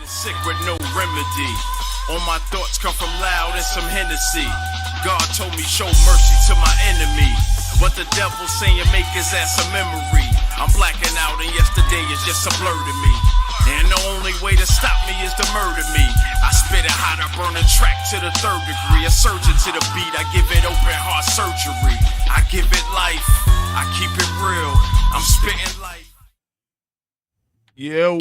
Sick with no remedy. All my thoughts come from loud and some Hennessy. God told me show mercy to my enemy, but the devil saying make his ass a memory. I'm blacking out and yesterday is just a blur to me. And the only way to stop me is to murder me. I spit it hot, I burn a track to the 3rd degree. A surgeon to the beat, I give it open heart surgery. I give it life, I keep it real. I'm spitting life. Yo,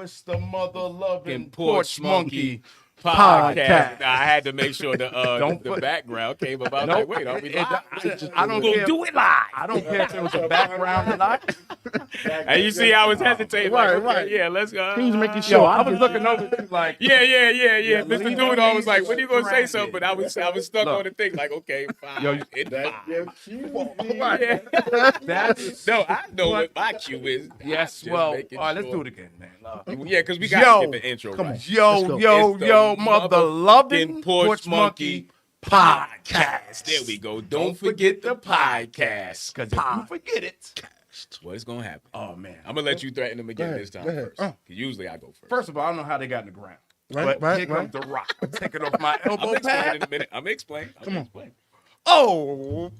it's the mother-loving Porch Monkey podcast. Now, I had to make sure the background came about. Nope. Like, wait, are we live? I don't care. Do it live. I don't care if it was a background or not. And you see, I was hesitating. Right, like, right. Yeah, let's go. He was making sure. Yo, I was looking over like, Yeah. Mr. Dude was like, when you gonna say something? But I was stuck on the thing. Like, okay, fine. Yo, that's No, I know what my cue is. yes. Just Well, all making right, let's sure. do it again, man. Yeah, because we gotta get the intro come on. right. Yo, mother-loving Porch Monkey podcast. There we go. Don't forget the podcast. Because if you forget it, What's gonna happen? oh man. I'm gonna let you threaten them again this time go ahead. first. 'Cause usually I go first. First of all, I don't know how they got in the ground. Right, But here comes the rock. I'm taking off my I'm elbow gonna explain pad. in a minute. I'm gonna explain. Come on. Explain. Oh,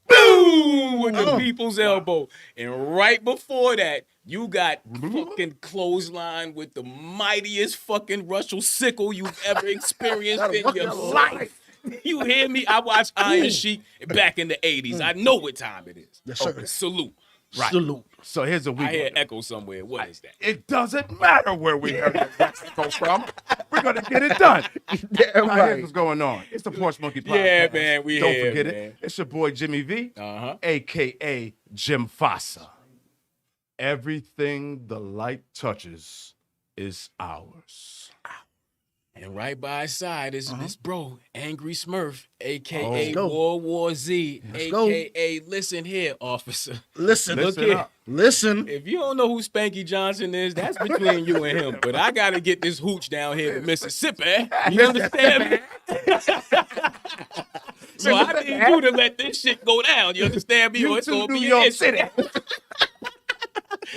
Boom with the people's elbow. And right before that, you got fucking clothesline with the mightiest fucking Russell sickle you've ever experienced in your life. You hear me? I watched Iron Sheik back in the 80s. I know what time it is. Yes, sir. Salute. right. Salute. So here's a I week. hear echo somewhere. What is that? It doesn't matter where we heard that go from. We're gonna get it done. Yeah, Now, here's what's going on. It's the Porch Monkey podcast. Yeah, man, we don't here, forget man. it. It's your boy Jimmy V, Uh-huh. aka Jim Fossa. Everything the light touches is ours. And right by his side is this bro, Angry Smurf, a.k.a. Let's go. World War Z, Let's go. a.k.a. Listen here, officer. Listen. Listen here. up. Listen. If you don't know who Spanky Johnson is, that's between you and him. But I got to get this hooch down here in Mississippi. You understand me? So I need you to let this shit go down. You understand me? You Or it's to going to New be York an issue. City.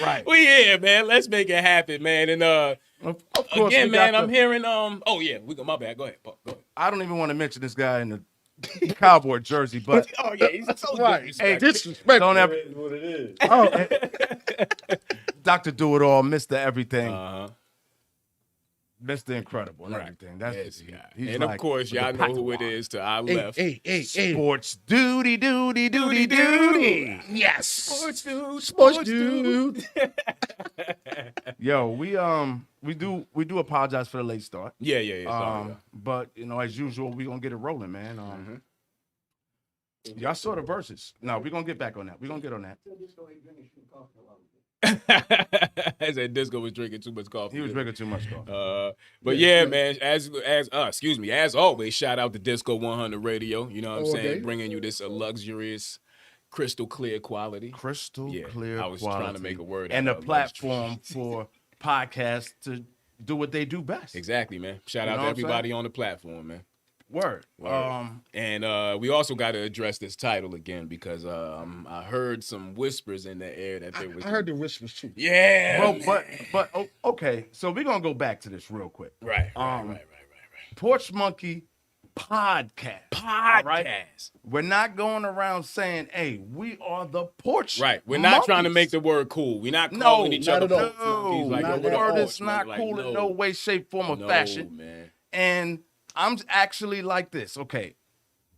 Right. We here, man. Let's make it happen, man. And Of course, again, we got man, I'm hearing oh yeah, my bad. Go ahead. Go ahead. I don't even want to mention this guy in the cowboy jersey, but Oh yeah, he's so Right. disrespectful. Disrespectful. don't ever. It is what it is. Oh, Dr. Do It All, Mr. Everything, Uh-huh. Mr. Incredible, and Right. everything. That's Yes, the yeah. guy. He's And of like course, with the y'all know who it patois. is to our hey, left. hey. Sports duty. Yes. Sports dude. Sports dude. Yo, we do apologize for the late start. Yeah. Sorry. But you know, as usual, we gonna get it rolling, man. Y'all saw the verses. No, we're gonna get back on that. We're gonna get on that. As that Disco was drinking too much coffee. He was drinking too much coffee. But yeah, man. As always, shout out to Disco100 Radio. You know what I'm saying, Okay. bringing you this luxurious, crystal clear quality. Crystal Yeah, clear I was quality. trying to make a word and out a of platform for podcasts to do what they do best. Exactly, man. Shout You out know to what I'm saying? everybody on the platform, man. Word. And we also got to address this title again because I heard some whispers in the air that there was. I heard the whispers too. Yeah. Well, man. okay. So we're gonna go back to this real quick. Right. Porch Monkey podcast. Podcast. Right? We're not going around saying, "Hey, we are the Porch." Right. We're not trying to Monkeys. make the word cool. We're not calling each not other at all. Porch Monkeys. Like, No, yo, the we're the word Porch, is not man. cool Like, in no way, shape, form, or No, fashion. man. And I'm actually like this. Okay,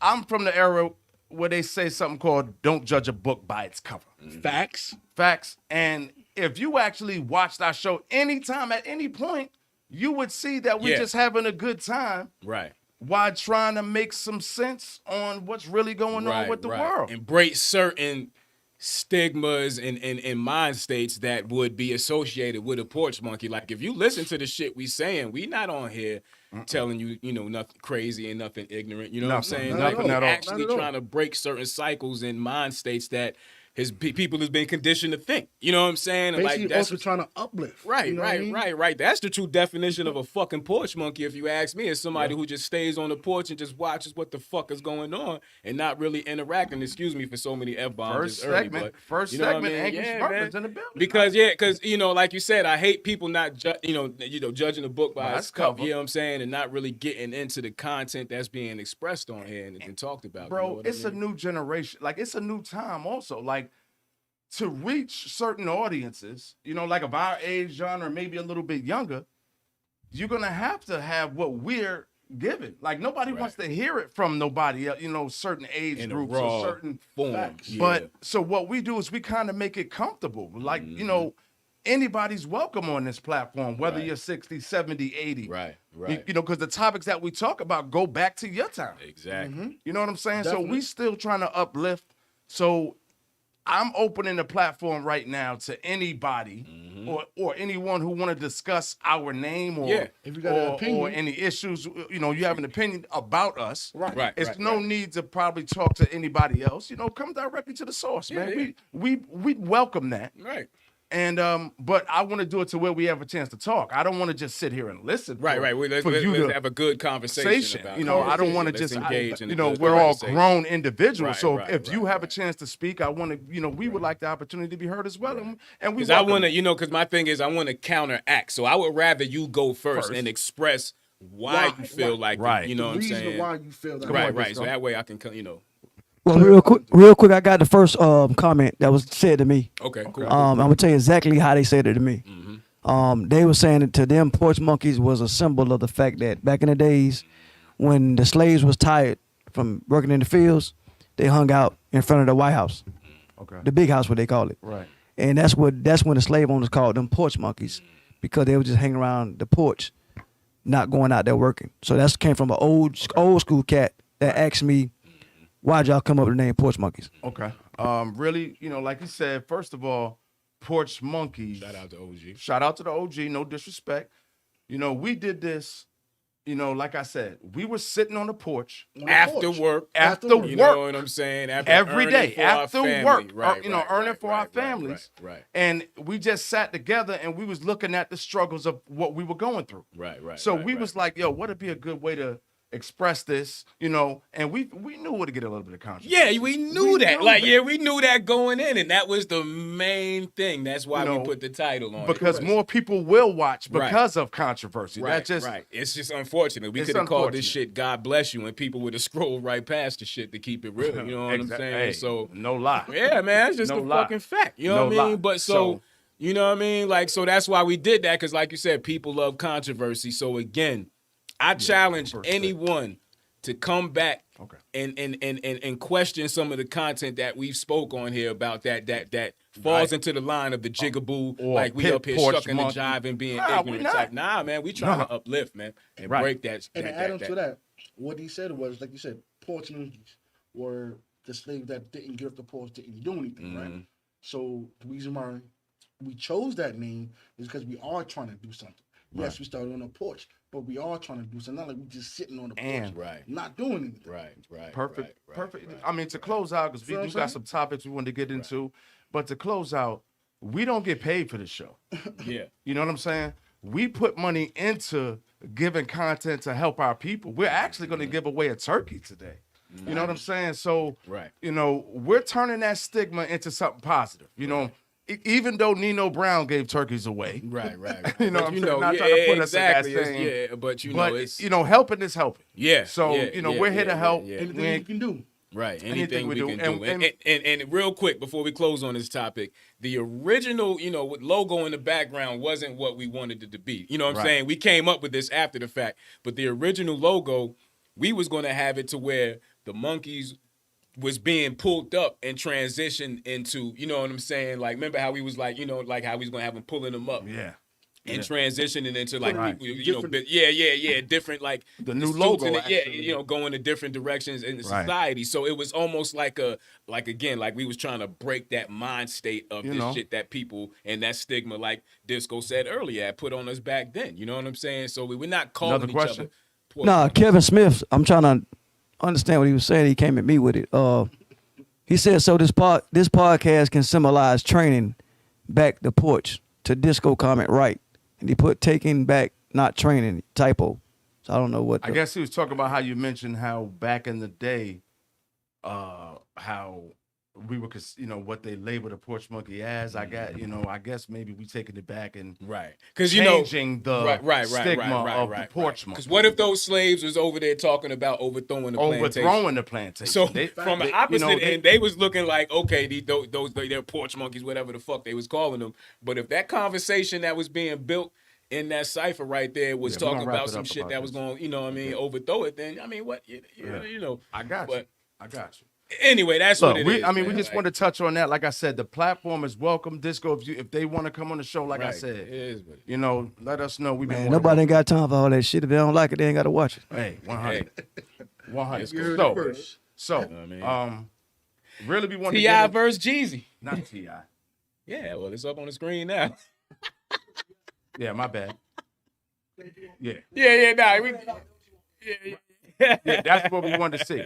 I'm from the era where they say something called "Don't judge a book by its cover." Facts. Facts. And if you actually watched our show anytime at any point, you would see that we're Yeah. just having a good time Right. while trying to make some sense on what's really going on with the world. And break certain stigmas and mind states that would be associated with a porch monkey. Like if you listen to the shit we saying, we not on here telling you, nothing crazy and nothing ignorant. You know what I'm Nothing. saying? Nothing Like, at we're all. actually Not at all. trying to break certain cycles and mind states that people has been conditioned to think. You know what I'm saying? And Basically, like that's also trying to uplift. right, you know what I mean? right. That's the true definition of a fucking porch monkey, if you ask me. Is somebody who just stays on the porch and just watches what the fuck is going on and not really interacting. Excuse me for so many F-bombs. First segment, Angry Sparklers in the building. Because you know, like you said, I hate people not judging a book by its cover. You know what I'm saying, and not really getting into the content that's being expressed on here and talked about. Bro, you know what it's I mean? a new generation. Like, it's a new time also. Like, to reach certain audiences, you know, like of our age, genre, maybe a little bit younger, you're going to have what we're giving. Like, nobody wants to hear it from nobody else, you know, certain age In a groups raw or certain form. facts. Yeah. But so what we do is we kind of make it comfortable. Like, you know, anybody's welcome on this platform, whether you're 60, 70, 80. Right. You know, because the topics that we talk about go back to your time. Exactly. You know what I'm saying? Definitely. So we still trying to uplift. So I'm opening the platform right now to anybody or anyone who want to discuss our name or, If you got an opinion. or any issues, you know, you have an opinion about us. Right. It's no need to probably talk to anybody else. You know, come directly to the source, man. We welcome that. Right. And but I want to do it to where we have a chance to talk. I don't want to just sit here and listen. Right. Let's have a good conversation about it. You know, I don't want to Let's just engage in you a know, good we're all conversation. grown individuals. So Right, if you have a chance to speak, I want to, you know, we would like the opportunity to be heard as well. And we Because I want to, you know, because my thing is I want to counteract. So I would rather you go first and express why you feel like it, you know what I'm reason saying? why you feel that. Right. So that way I can, you know. Well, real quick, I got the first comment that was said to me. Okay, cool. I'm gonna tell you exactly how they said it to me. They were saying that to them, porch monkeys was a symbol of the fact that back in the days, when the slaves was tired from working in the fields, they hung out in front of the White House, the big house, what they call it. Right. And that's when the slave owners called them porch monkeys, because they would just hang around the porch, not going out there working. So that came from an old school cat that asked me, why'd y'all come up with the name Porch Monkeys? Okay. Really, you know, like you said, first of all, Porch Monkeys. Shout out to OG. Shout out to the OG, no disrespect. You know, we did this, you know, like I said, we were sitting on the porch After work. You know what I'm saying? every day, after work, Right, you know, earning for our right, families. Right. And we just sat together and we was looking at the struggles of what we were going through. Right. So we was like, yo, what'd be a good way to express this, you know, and we knew where to get a little bit of controversy. Yeah, we knew that. We knew that going in, and that was the main thing. That's why we put the title on because it. more people will watch because of controversy. Right. It's just unfortunate. We could have called this shit "God Bless You," and people would have scrolled right past the shit to keep it real. You know what I'm saying? Hey, so no lie. Yeah, man, it's just a fucking fact. You know what I mean? But so you know what I mean? Like, so that's why we did that, because like you said, people love controversy. So again, I challenge anyone to come back and question some of the content that we've spoke on here about that falls into the line of the jigaboo, like we up here shucking and jiving, being ignorant type. Nah, man, we trying to uplift, man, and break that. And to add on to that, what he said was, like you said, porch monkeys were the slaves that didn't get off the porch, didn't do anything, right? So the reason why we chose that name is because we are trying to do something. Yes, we started on a porch, but we are trying to do something. Not like we just sitting on the porch, not doing anything. Right. Perfect. I mean, to close out, because we do got some topics we want to get into, but to close out, we don't get paid for the show. Yeah. You know what I'm saying? We put money into giving content to help our people. We're actually going to give away a turkey today. You know what I'm saying? So, you know, we're turning that stigma into something positive. You know, even though Nino Brown gave turkeys away. Right. You know what I'm saying? Not trying to put us in that thing. Yeah, but you know, it's... you know, helping is helping. Yeah. So, you know, we're here to help. Anything you can do. Right. Anything we can do. And real quick, before we close on this topic, the original, you know, with logo in the background wasn't what we wanted it to be. You know what I'm saying? We came up with this after the fact. But the original logo, we was going to have it to where the monkeys was being pulled up and transitioned into, you know what I'm saying? Like, remember how we was like, you know, like how we was going to have them pulling them up. Yeah. And transitioning into like, you know, different, like the new logo, you know, going to different directions in society. So it was almost like we was trying to break that mind state of this shit that people and that stigma, like Disco said earlier, had put on us back then. You know what I'm saying? So we were not calling each other. Nah, Kevin Smith, I'm trying to understand what he was saying. He came at me with it. He said, so this podcast can symbolize training back the porch to disco comment right. And he put taking back, not training, typo. So I don't know what. I guess he was talking about how you mentioned how back in the day, how we were, what they labeled a porch monkey as. I guess maybe we taking it back and because changing the stigma of the porch monkey. Because what if those slaves was over there talking about overthrowing the plantation? So from the opposite end, they was looking like, okay, they're porch monkeys, whatever the fuck they was calling them. But if that conversation that was being built in that cipher right there was talking about some shit that was going, overthrow it, then what, I got you. Anyway, that's what it is. We just want to touch on that. Like I said, the platform is welcome. Disco, if they want to come on the show, like I said, let us know. Nobody ain't got time for all that shit. If they don't like it, they ain't got to watch it. Hey, 100. 100. So, really we want to T.I. versus Jeezy. Not T.I. Yeah, well, it's up on the screen now. Yeah, my bad. Yeah. Yeah, that's what we wanted to see.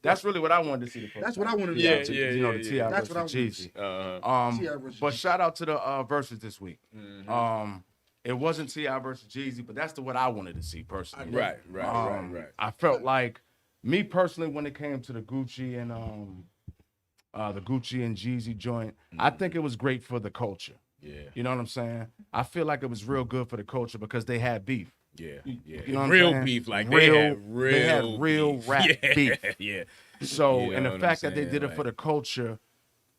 That's really what I wanted to see. That's what I wanted to see. The T.I. versus Jeezy. But shout out to the verses this week. Mm-hmm. It wasn't T.I. versus Jeezy, but that's what I wanted to see personally. Right. I felt like, me personally, when it came to the Gucci and Jeezy joint, I think it was great for the culture. Yeah. You know what I'm saying? I feel like it was real good for the culture because they had beef. Yeah. You know what real I'm saying? Beef, like they had real beef. rap beef. Yeah. So, and the fact that they did it for the culture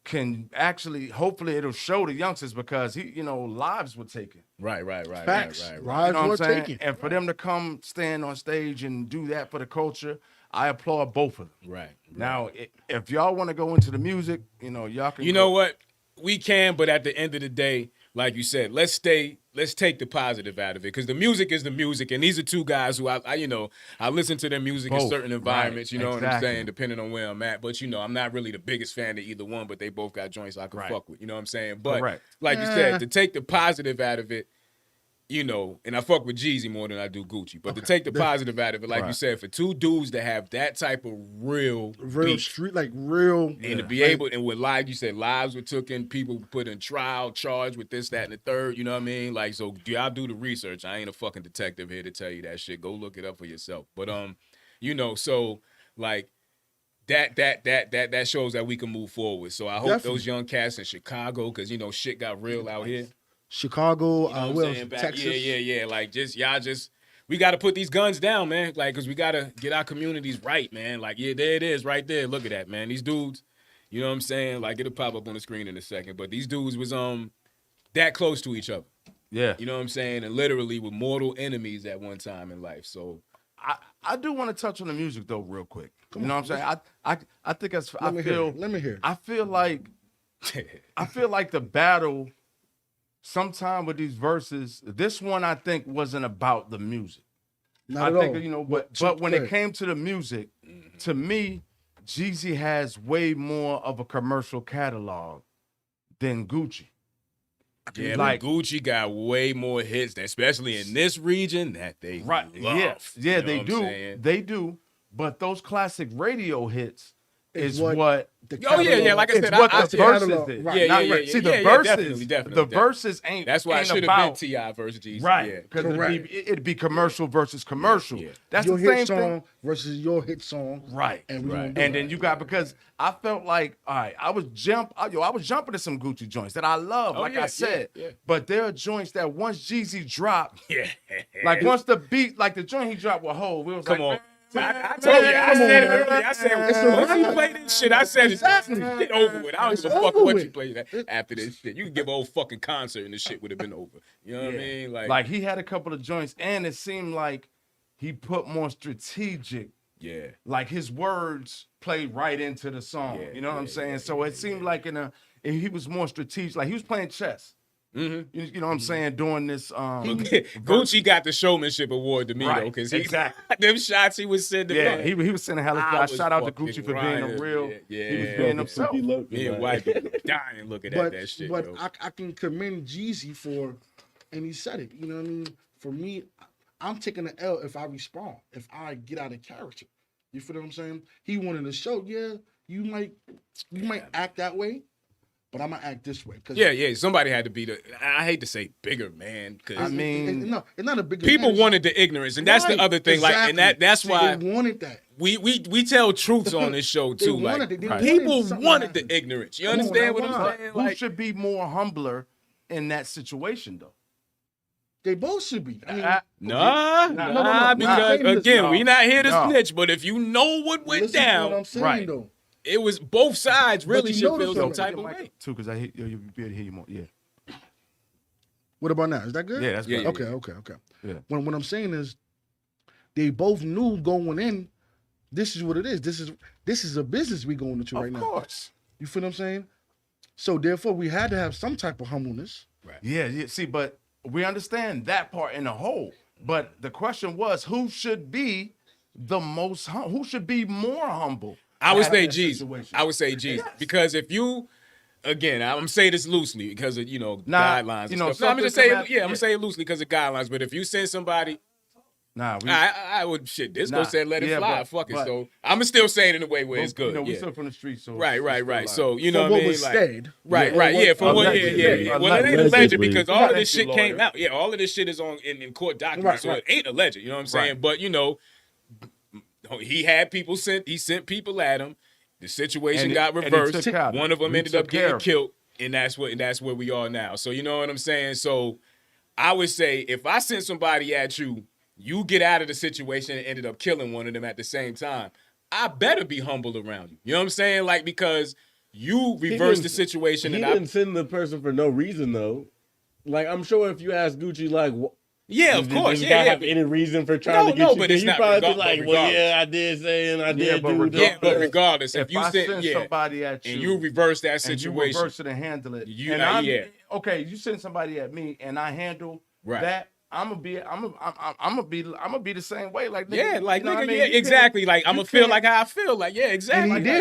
can actually, hopefully it'll show the youngsters because lives were taken. Right. Facts. Right. Lives were taken. And for them to come stand on stage and do that for the culture, I applaud both of them. Right. Now, if y'all want to go into the music, y'all can. You know what? We can, but at the end of the day, like you said, let's take the positive out of it because the music is the music, and these are two guys who I listen to their music in certain environments. You know what I'm saying, depending on where I'm at. But I'm not really the biggest fan of either one, but they both got joints I can fuck with. You know what I'm saying? But like you said, to take the positive out of it. And I fuck with Jeezy more than I do Gucci. But to take the positive out of it, like you said, for two dudes to have that type of real beef, street, like real, and to be able, and with you said lives were taken, people put in trial, charged with this, that, and the third. You know what I mean? Like, so y'all do the research. I ain't a fucking detective here to tell you that shit. Go look it up for yourself. But so like that shows that we can move forward. So I hope those young cats in Chicago, because shit got real out here. Chicago, Texas. Yeah. Like, we got to put these guns down, man. Like, because we got to get our communities right, man. Like, there it is right there. Look at that, man. These dudes, you know what I'm saying? Like, it'll pop up on the screen in a second. But these dudes was that close to each other. Yeah. You know what I'm saying? And literally were mortal enemies at one time in life. So I do want to touch on the music, though, real quick. You know what I'm saying? I think that's, Let me hear. I feel like the battle sometime with these verses, this one I think wasn't about the music. Not at all. But when it came to the music, to me, Jeezy has way more of a commercial catalog than Gucci. Yeah, like Gucci got way more hits, especially in this region that they love. Yeah, they do. They do. But those classic radio hits is what like I said, what the verses is. Yeah. See, the verses, definitely. The verses ain't. That's why it should have been T.I. versus Jeezy. Right, because it'd be commercial versus commercial. Yeah. That's your the same hit song thing versus your hit song. Right, and then you got, because I felt like, all right, I was jumping to some Gucci joints that I love, I said. Yeah. But there are joints that once Jeezy dropped, like once the beat, like the joint he dropped with Hov, it was Come on. I told you, I said it earlier. I said, once you play this shit, I said, get over with. I don't give a fuck what you play after this shit. You can give a whole fucking concert and this shit would have been over. You know what I mean? Like he had a couple of joints, and it seemed like he put more strategic. Yeah. Like his words played right into the song. You know what I'm saying? So it seemed like he was more strategic. Like he was playing chess. Mm-hmm. You know what I'm saying? Doing this. Gucci got the showmanship award to me, though, because them shots he was sending. Yeah, he was sending hella shots. Shout out to Gucci for being a real. Yeah, he was being himself. Me and white people dying looking at that shit. But I can commend Jeezy for, and he said it. You know what I mean? For me, I'm taking the L if I respond, if I get out of character. You feel what I'm saying? He wanted to show, you might act that way, but I'm gonna act this way. Yeah. Somebody had to be I hate to say bigger man, because I mean, no, it's not a bigger. people wanted the ignorance, and that's the other thing. Exactly. Like, and that's why they wanted that. We tell truths on this show too. Like, people wanted the ignorance. You understand what I'm saying? Who should be more humbler in that situation, though? They both should be. I mean, nah, because again, we not here to snitch, but if you know what went down, what I'm saying, though. It was both sides really should feel some something. type of way. Too, because you'll be able to hear you more. Yeah. What about now? Is that good? Yeah, that's good. Okay. Yeah. What I'm saying is, they both knew going in, this is what it is. This is a business we going into right now. Of course. You feel what I'm saying? So therefore, we had to have some type of humbleness. Right. Yeah. See, but we understand that part in a whole. But the question was, who should be the most? Who should be more humble? I would say Jesus. Because if you, again, I'm saying this loosely because of guidelines. And stuff. No, I'm just saying, I'm gonna say it loosely because of guidelines. But if you send somebody. I would this go say let it fly. Fuck it. So I'm gonna still say it in a way where it's good. We still from the street, so right. So you know what I mean? Said. Right. Yeah. From what? Yeah. Well, it ain't alleged because all of this shit came out. Yeah, all of this shit is on in court documents, so it ain't alleged. You know what I'm saying? But he had people sent. He sent people at him. The situation got reversed. One of them ended up getting killed, and that's where we are now. So you know what I'm saying? So I would say if I send somebody at you, you get out of the situation and ended up killing one of them at the same time, I better be humble around you. You know what I'm saying? Like, because you reversed the situation. He didn't send the person for no reason, though. Like, I'm sure if you ask Gucci, like, yeah, of course. Does guy have any reason for trying to get you? But it's not probably be like, well, yeah, I did say and I did do this. Yeah, but regardless, if you send somebody at you and you reverse that situation, and you reverse it and handle it, okay, you send somebody at me and I handle that. I'm gonna be the same way. Like nigga, exactly. Like I'm gonna feel like how I feel. Like exactly. And he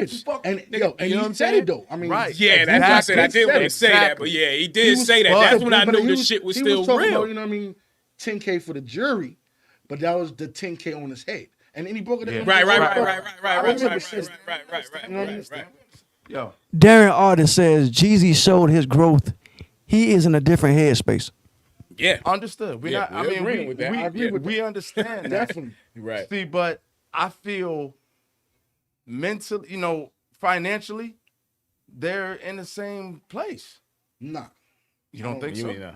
did. And he said it though. I mean, right? Yeah, that's why I said I didn't want to say that, but yeah, he did say that. That's when I knew the shit was still real. About, you know what I mean? $10K for the jury, but that was the $10K on his head, and then he broke it down. Right. Yo, Darren Artist says Jeezy showed his growth. He is in a different headspace. Yeah, understood. We agree with that. We understand that. Definitely. Right. See, but I feel mentally, financially, they're in the same place. Nah. You don't think so?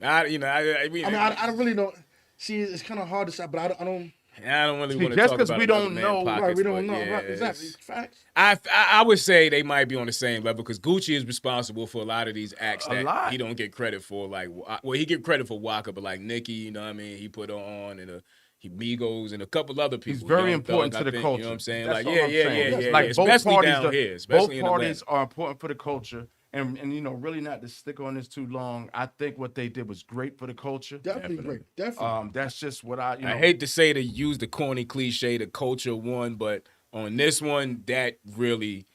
I don't really know. See, it's kind of hard to say, but I don't. I don't really want to talk about it. Just because we don't know. Right, we don't know. Right, exactly. Facts. I would say they might be on the same level because Gucci is responsible for a lot of these acts that he don't get credit for. Like, well, he get credit for Waka, but like Nicki, you know what I mean? He put on and Migos and a couple other people. It's very important to the culture. You know what I'm saying? That's like, yeah. Like especially both down here. Especially both parties are important for the culture. And really not to stick on this too long. I think what they did was great for the culture. Definitely great. Definitely. That's just what I hate to say to use the corny cliche, the culture one, but on this one, that really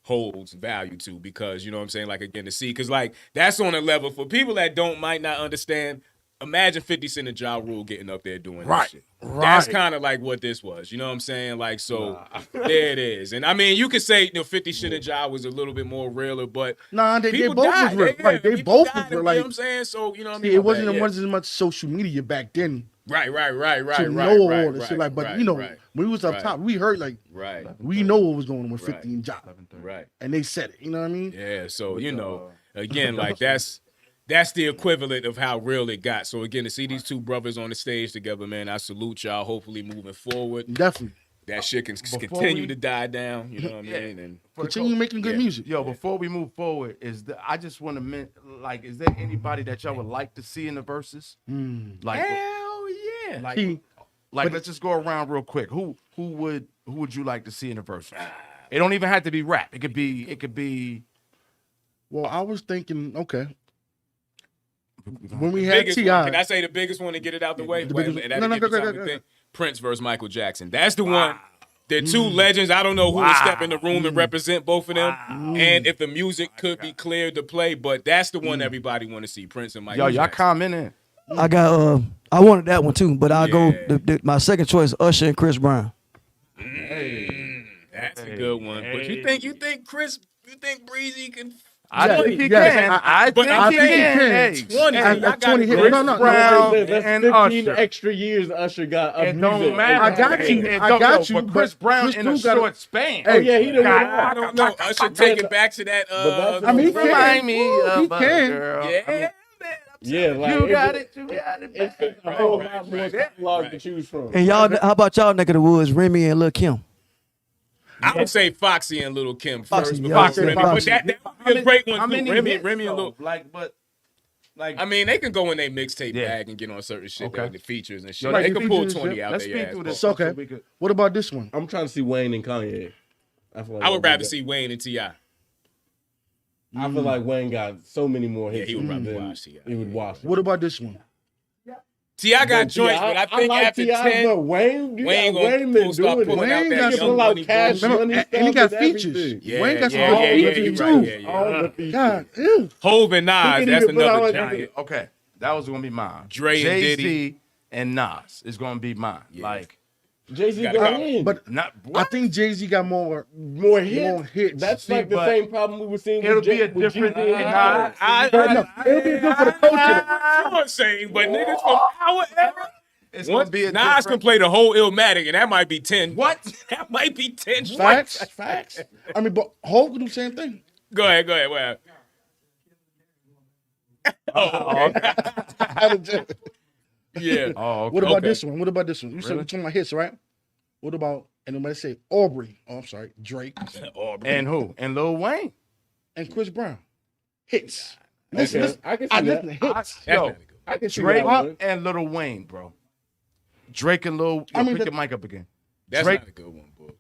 holds value to because, you know what I'm saying? Like, again, to see, because, like, that's on a level for people that might not understand. Imagine 50 Cent and Ja Rule getting up there doing that shit. Right. That's kind of like what this was. You know what I'm saying? Like, so there it is. And I mean, you could say 50 Cent and Ja was a little bit more realer, but they both was real. Right, they both was real. You know what I'm saying? So, you know what I mean? It wasn't as much social media back then. Right. To know all this shit. Like, but when we was up top, we heard we know what was going on with 50 and Ja. Right. And they said it. You know what I mean? Yeah. So, again, like that's the equivalent of how real it got. So, again, to see these two brothers on the stage together, man, I salute y'all. Hopefully moving forward. Definitely. That shit can continue to die down. You know what I mean? And continue making good music. Yo, before we move forward, I just want to is there anybody that y'all would like to see in the verses? Like, hell yeah. Like let's just go around real quick. Who would you like to see in the verses? It don't even have to be rap. It could be. Well, I was thinking, okay. When we had T.I. Can I say the biggest one to get it out the way? No, Prince versus Michael Jackson. That's the one. They're two legends. I don't know who would step in the room and represent both of them. And if the music could be cleared to play, but that's the one everybody want to see, Prince and Michael Jackson. Y'all commenting. I got I wanted that one too, but I'll go my second choice, Usher and Chris Brown. That's a good one. But you think Chris, you think Breezy can? I think he yes, can. I think he can. Hey, 20. hey, Y'all got 20 hit. Chris No, Brown That's and 15 Usher. extra years Usher got. It don't matter. I got you. It I don't- got no, you, But Chris but Brown Chris in a too got a- short span. Oh yeah, he done went I off. don't know. Usher take it back to that. But that's I mean, he Remind can. me He of a can. girl. Yeah, I mean, man. Yeah, like you got it. You got it. It's a whole lot more catalogs to choose from. And y'all, how about y'all neck of the woods, Remy and Lil Kim? I would say Foxy and Lil Kim Foxy, first yeah, before Foxy, Remy. Foxy. But that would be a great one How too. many Remy hits, and though? Lil. Like, I mean, they can go in their mixtape Yeah. bag and get on certain shit, Okay. like the features and shit. Yo, They let's can pull features, 20 yeah. out Let's their speak ass. through this. It's okay. So we could- What about this one? I'm trying to see Wayne and Kanye. I feel like I would they'll rather do see Wayne and T.I. that. I feel like Wayne got so many more hits. he would than probably watch T.I. He would watch. What about this one? T.I. got But joints, but I think like after T.I., 10, but Wayne, Wayne gonna Wayne been start doing pulling it. out Wayne that got- He Young pull out Money Cash bullshit. Money And stuff he got and features. everything. Wayne got some yeah, hard yeah, features you're too. right, yeah, yeah. All the features. God, ew. Hove and Nas, He can that's even put another out- giant. Okay, that was gonna be mine. Dre and Jay-Z Diddy. and Nas is gonna be mine. Yeah. Like, Jay-Z Gotta got go. in. But not I what? think Jay-Z got more hits. more hits. That's See, like the but same problem we were seeing it'll with be a with different. Jeezy and Nas. It'll be good for the culture. I'm not saying, but niggas from our era, It's gonna be a Nas can different. play the whole Illmatic, and that might be 10. What? That might be 10. Facts, facts. I mean, but Hov can do the same thing. Go ahead, whatever. Yeah. Oh, okay. What about Okay. this one? What about this one? You said Really? we're talking about hits, right? What about, and nobody say Aubrey. Oh, I'm sorry, Drake And who? And Lil Wayne. and Chris Brown. Hits. Okay, Listen, listen. I can see I that. listen to hits. That's Yo, not good. I can see Drake that one. and Lil Wayne, bro. Drake and Lil. I mean, pick the- your mic up again. That's Drake- not a good one, bro.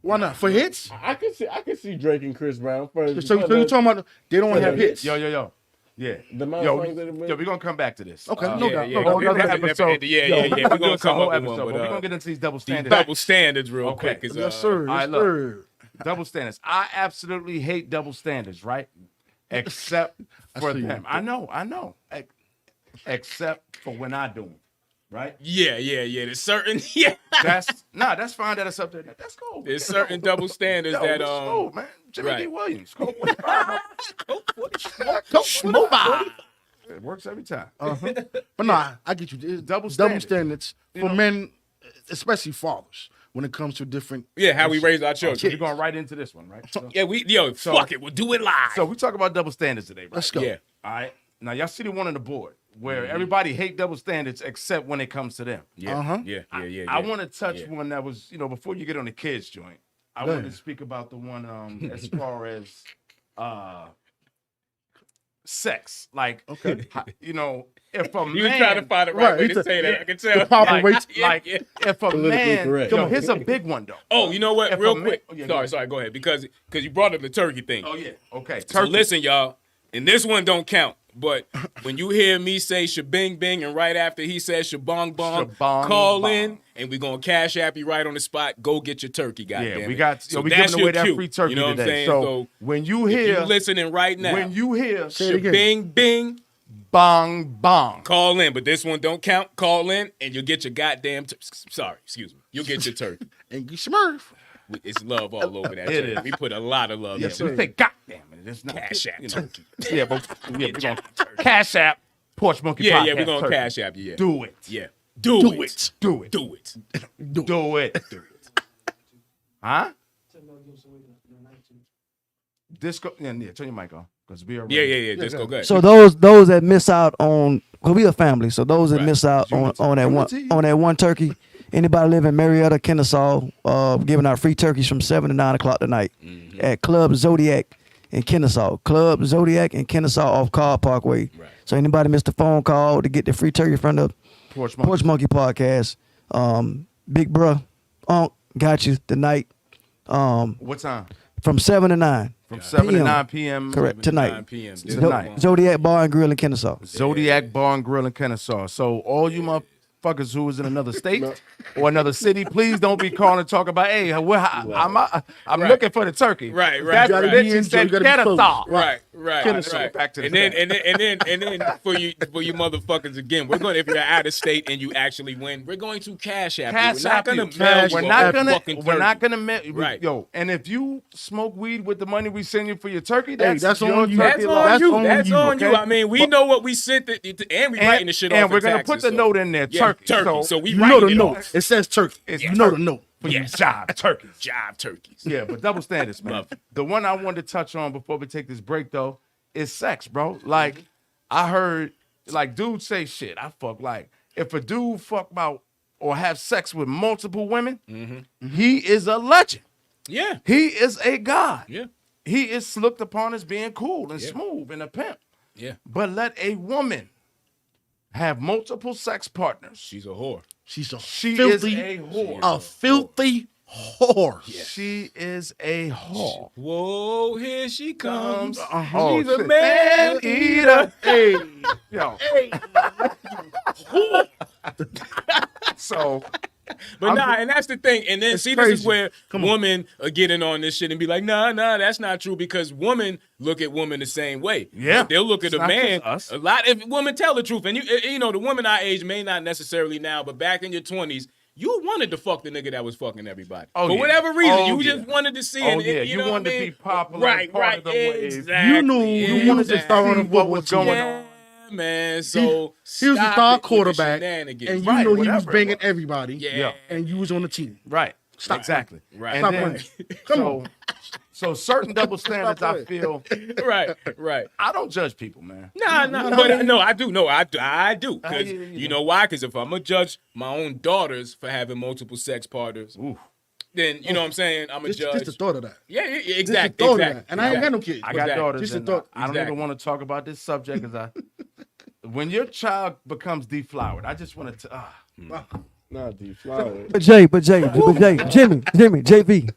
Why not? For hits? I can see Drake and Chris Brown first. So you're talking about they don't have hits. Yo. Yeah. The amount Yo, of songs that have been- we're gonna come back to this. Okay, no Yeah, doubt. yeah, No yeah. doubt. Yeah, Another yeah, episode. yeah, Yo, yeah. We're gonna do this a come whole up with one, episode, but, but we're gonna get into these double These standards. double standards real Okay. quick. Yes, sir. All right, Yes, look. sir. Double standards. I absolutely hate double standards, right? Except for see you. them. I know. Except for when I do them, right? Yeah. There's certain That's fine that it's up there. That's cool. there's certain double standards Yo, that it's cool, man. Jimmy right. D. Williams. Coach 45. It works every time. But nah, I get you. It's Double double standards. standards for men, especially fathers, when it comes to different. how we raise our children. You're going right into this one, right? So, Yeah, fuck it, we'll do it live. so we talk about double standards today, right? Let's go. yeah. All right. Now, y'all see the one on the board where everybody hate double standards except when it comes to them. Yeah. Uh-huh. Yeah. I want to touch Yeah. one that was, before you get on the kids joint, I Go want to ahead. speak about the one as far as sex. Like, if a You man, was trying to find the right Right, way it's to a- say that. I can tell. the proper like, way. like Yeah. if a Politically man, correct. yo, here's a big one though. Oh, you know what? If Real a man- quick. oh, yeah, go ahead. Sorry, go ahead. Because you brought up the turkey thing. Oh yeah, okay. So Turkey. listen, y'all, and this one don't count. But when you hear me say shabing bing, and right after he says shabong bong, Shabong call bong. in, and we're gonna cash app you right on the spot. Go get your turkey, goddamn. Yeah, we got. So we that's giving away your that cue. free turkey You know what I'm today. saying? So when you if hear, you listening right now, when you hear Say it again. shabing bing, bong bong, call in. But this one don't count. Call in, and you'll get your goddamn. Sorry, excuse me. You'll get your turkey. And you Smurf. It's love all over that. It turkey. is. We put a lot of love. yes, in we it. say, God damn it, it's not Cash app turkey. Yeah, but we're gonna cash app Porch Monkey Yeah, Podcast we're gonna turkey. cash app you. Yeah. Do it. Yeah. Do Do it. it. Do it. Do it. Do it. Huh? Disco. Yeah, turn your mic on because we are. Yeah. Just go good. So those that miss out on, cause we a family. So those that Right. miss out on that one turkey. Anybody live in Marietta, Kennesaw, giving out free turkeys from 7 to 9 o'clock tonight at Club Zodiac in Kennesaw. Club Zodiac in Kennesaw off Carl Parkway. Right. So anybody missed a phone call to get the free turkey from the Porch Monkey. Porch Monkey Podcast. Big bruh, got you tonight. What time? From 7 to 9. From 7 to PM. 9 p.m. Correct. 9 Tonight. p.m. Tonight. Zodiac Bar and Grill in Kennesaw. Zodiac Bar and Grill in Kennesaw. So all you motherfuckers who is in another state or another city, please don't be calling and talk about, hey, I'm Right. looking for the turkey. Right, right. That's You the gotta bitch be who in, said, you gotta be get a close. thaw. Right. Right. Back to the And then for you motherfuckers again, we're going, if you're out of state and you actually win, we're going to cash app you. We're not going to mail you We're a not gonna. fucking We're not turkey. gonna. Right. Yo, and if you smoke weed with the money we send you for your turkey, that's your on you. turkey That's law. on you. on That's you, on you. okay? I mean, we know what we sent it, and we writing the shit off. And we're in gonna put taxes, the so- note in there, Yeah, turkey. So we You know the writing it note. off. It says turkey. It's You know the turkey. note. For your Yes. job, turkey. Jive turkeys. Yeah, but double standards, man. Love it. The one I wanted to touch on before we take this break, though, is sex, bro. Like, I heard, like, dudes say shit. I fuck, like, if a dude fuck about or have sex with multiple women, he is a legend. Yeah. He is a god. Yeah. He is looked upon as being cool and smooth and a pimp. Yeah. But let a woman have multiple sex partners. She's a whore. She's a She filthy, is a whore. a filthy whore. She is a whore. Whoa, here she comes. Oh, She's a shit. man eater. Hey, yo. So, But and that's the thing. And then It's see, this is crazy. where Come on. women are getting on this shit and be like, nah, that's not true, because women look at women the same way. Yeah. They'll look at It's a not man. just us. A lot of women tell the truth. And you know, the women our age may not necessarily now, but back in your 20s, you wanted to fuck the nigga that was fucking everybody. Oh, For yeah. whatever reason, Oh, you yeah. just wanted to see Oh, it. yeah. You You know wanted what I to mean? be popular, Right, part right. of the wave. Exactly. You knew you wanted to start on what was going yeah, on. man. So He was the stop star it with the quarterback, shenanigans. and you Right, know he was whatever it banging was. everybody. Yeah. And you was on the team. Right. Stop. Exactly. Right. And Stop then, playing. Come on. So certain double standards, I feel, right. I don't judge people, man. Nah, but no, I do. No, I do. Because yeah. you know why? Because if I'm gonna judge my own daughters for having multiple sex partners, then you know what I'm saying. I'm a judge. Just the thought of that. Yeah, Just exactly. the thought of that. And I ain't got no kids. I got Exactly. daughters, Just a and thought. I don't Exactly. even want to talk about this subject because when your child becomes deflowered, I just want to. Nah, deflower. But Jimmy, JV,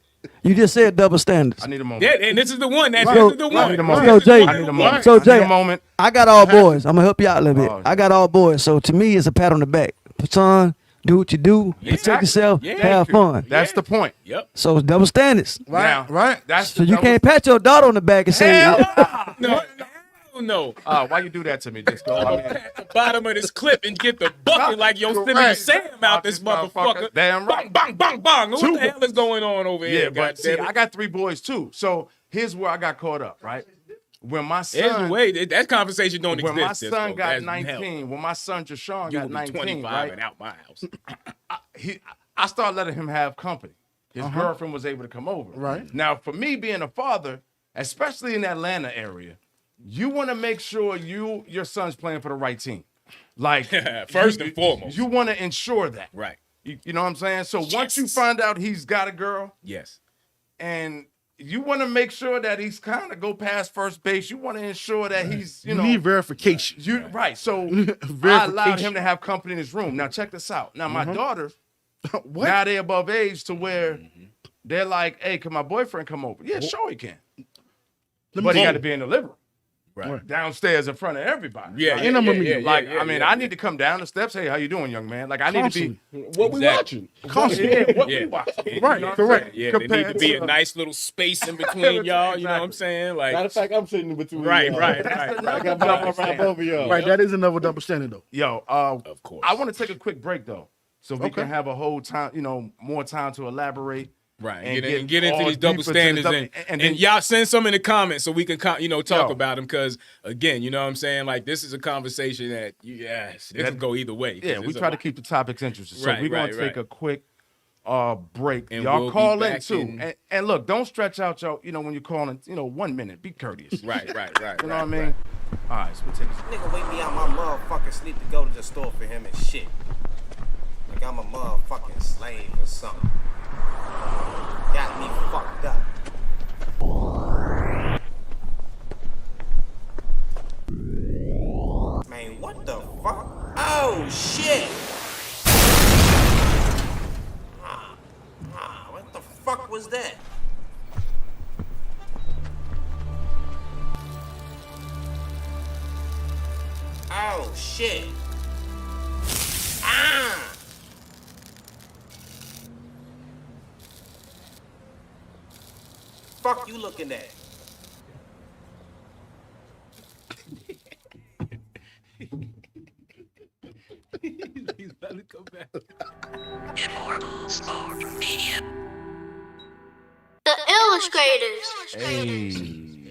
you just said double standards. I need a moment. Yeah, and this is the one. This So- is the I one. need a moment. So, Jay- I need a moment. so, I need Jay- a moment. I got all boys. I'm gonna help you out a little bit. Oh, I got all boys. So to me, it's a pat on the back. Son, do what you do. Protect Exactly. yourself. Yeah. Have fun. That's the point. Yep. So it's double standards. Now, Right. That's So the you double- can't pat your daughter on the back and say, No. Why you do that to me, Disco? I mean, At the bottom of this clip and get the bucket like Yosemite Correct. Sam out this motherfucker. Damn right. Bang, bang, bang, bang. What Two. the hell is going on over Yeah, here? but see, goddammit? I got 3 boys too. So here's where I got caught up, right? When my There's son, a way. That conversation don't when my exist. son Disco. got That's 19, hell. when my son Jashawn You got will be 19, 25 right? and out my house. I started letting him have company. His girlfriend was able to come over. Right. Now, for me being a father, especially in the Atlanta area, you want to make sure your son's playing for the right team. Like First and foremost. you want to ensure that. Right. You know what I'm saying? So once you Yes. find out he's got a girl Yes. and you want to make sure that he's kind of go past first base, you want to ensure that he's, You need verification. right. So I Verification. allowed him to have company in his room. Now check this out. Now my daughter, What? now they're above age to where they're like, hey, can my boyfriend come over? Yeah, sure he can. But he got to be in the living room. Right. Downstairs in front of everybody. Yeah, Like, yeah, And I'm yeah, gonna yeah, meet- like, yeah, I mean, yeah, I need to come down the steps. Hey, how you doing, young man? Like, I need to be. What we Exactly. watching? Yeah, what Yeah. we watching. Yeah, Right, you know what I'm correct. saying? Yeah, there need to Compared be a to- nice little space in between y'all. You know what I'm saying? Matter of Like, fact, I'm sitting in between. right, y'all. right, That's right. another I got my double arm standard. over y'all. Right, that is another double standard though. Yo, Of course. I want to take a quick break though, so we Okay. can have a whole time, more time to elaborate. Right, and and get into all these double deeper to the standards, double- and, and and then- y'all send some in the comments so we can talk Yo. about them. Because again, you know what I'm saying, like this is a conversation that this can go either way. 'cause Yeah, we there's a try to lot. keep the topics interesting. So Right, we're gonna right, take right. a quick break. And Y'all we'll be call in back too, in- and look, don't stretch out your, when you're calling, 1 minute. Be courteous. Right. You know right, what I mean? All right, so we'll take this. Nigga wake me out my motherfucking sleep to go to the store for him and shit. Like I'm a motherfucking slave or something. Got me fucked up. Man, what the fuck? Oh shit! What the fuck was that? Oh shit! Ah! Fuck you looking at? He's about to come back. The illustrators.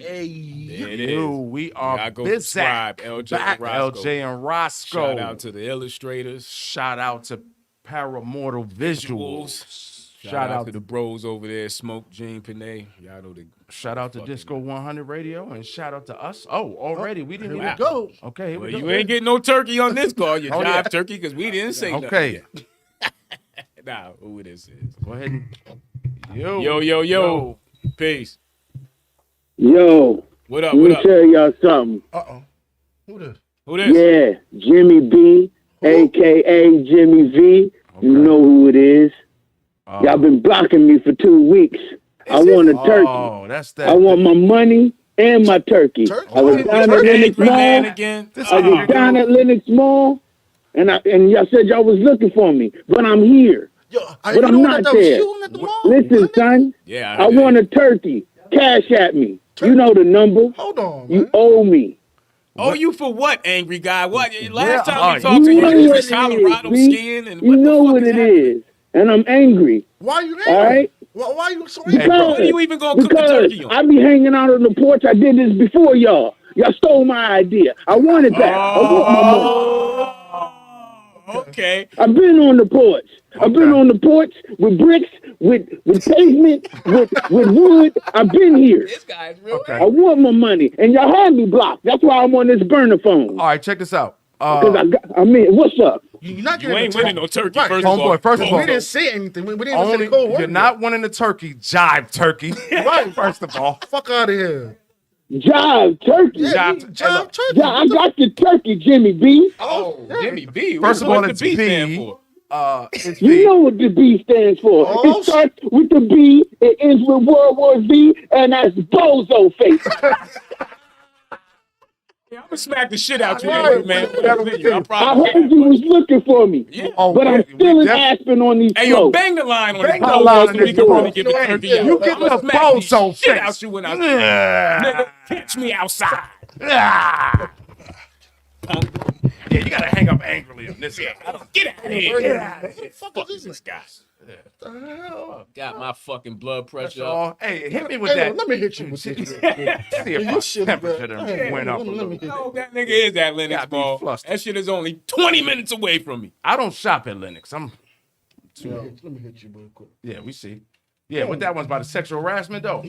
There it is. We are Y'all go busy. subscribe, LJ Back, and Roscoe. LJ and Roscoe. Shout out to the illustrators. Shout out to Paramortal Visuals. Shout out to the bros over there, Smoke, Gene, Panay. Y'all know the. Shout out to Disco100 Radio and shout out to us. Oh, already we didn't Here even we go. Okay, here Well, we go. you ain't getting no turkey on this call. You Oh, jive yeah. turkey because we didn't say Okay. nothing. Yet. Nah, who this is? Go ahead. And... Yo. Yo. Peace. Yo, What up? let What me up? tell y'all something. Who this? Who this? Yeah, Jimmy B, a.k.a. Jimmy V. You know who it is. Y'all been blocking me for 2 weeks. I want a turkey. Oh, that's that. I want my money and my turkey. Turkey? I was down at Lennox Angry man Mall. again. I was down at Lennox Mall, and y'all said y'all was looking for me, but I'm here. Yo, But I'm not there. Shooting at the mall. Listen, son, Yeah, I want a turkey. Cash at me. You know the number. Hold on, You man. owe me. Oh, you for what, angry guy? What? Last Yeah, time we talked to you you, know you what was it Colorado is, B. skiing, and You what know the fuck what is it happening? is, and I'm angry. Why are you angry? All right? Why are you so angry? Because, When are you even gonna cook the because turkey on? I be hanging out on the porch. I did this before y'all. Y'all stole my idea. I want it back. I want my money. Okay. I've been on the porch. I've been on the porch with bricks, with pavement, with wood. I've been here. This guy's real. I want my money, and y'all had me blocked. That's why I'm on this burner phone. All right, check this out. Because what's up? You're not You getting ain't the winning turkey. no turkey, Right. first of all. Homeboy, first of We all, didn't say anything. We didn't say only, the code word. you're not winning the turkey, jive turkey. Right. First of all. Fuck out of here. Jive turkey. Yeah, Jive- jive turkey. Yeah, I got the turkey, Jimmy B. Oh, Jimmy B. First of all, What's it's the B stand B. for? It's You B. know what the B stands for. Oh, It starts with the B, it ends with World War Z, and that's Bozo Face. Yeah, I'm gonna smack the shit out you, Right. Andrew, man. Whatever we do, I I promise heard you was looking for me, Yeah. Oh, but I'm we still in def- Aspen on these Hey, yo, slopes. bang the line on Bang the the phone line so on we this can really phone. get the turkey Yeah, out. You get I'ma the smack the bozo shit face. out you when I Yeah. nigga, catch me outside. Ah. Punk. Yeah, you gotta hang up angrily on this guy. Get out of here. Get out of here. Fuck is this guy? Got my fucking blood pressure up. Oh, hey, hit me with Hey, that. let me hit you with See this. if my should, temperature bro. done went up a Let me little. hit No, that nigga is at Lennox Got me Mall. flustered. That shit is only 20 minutes away from me. I don't shop at Lennox. I'm Let me hit you real quick. yeah, we see. Yeah, what that one's about the sexual harassment though.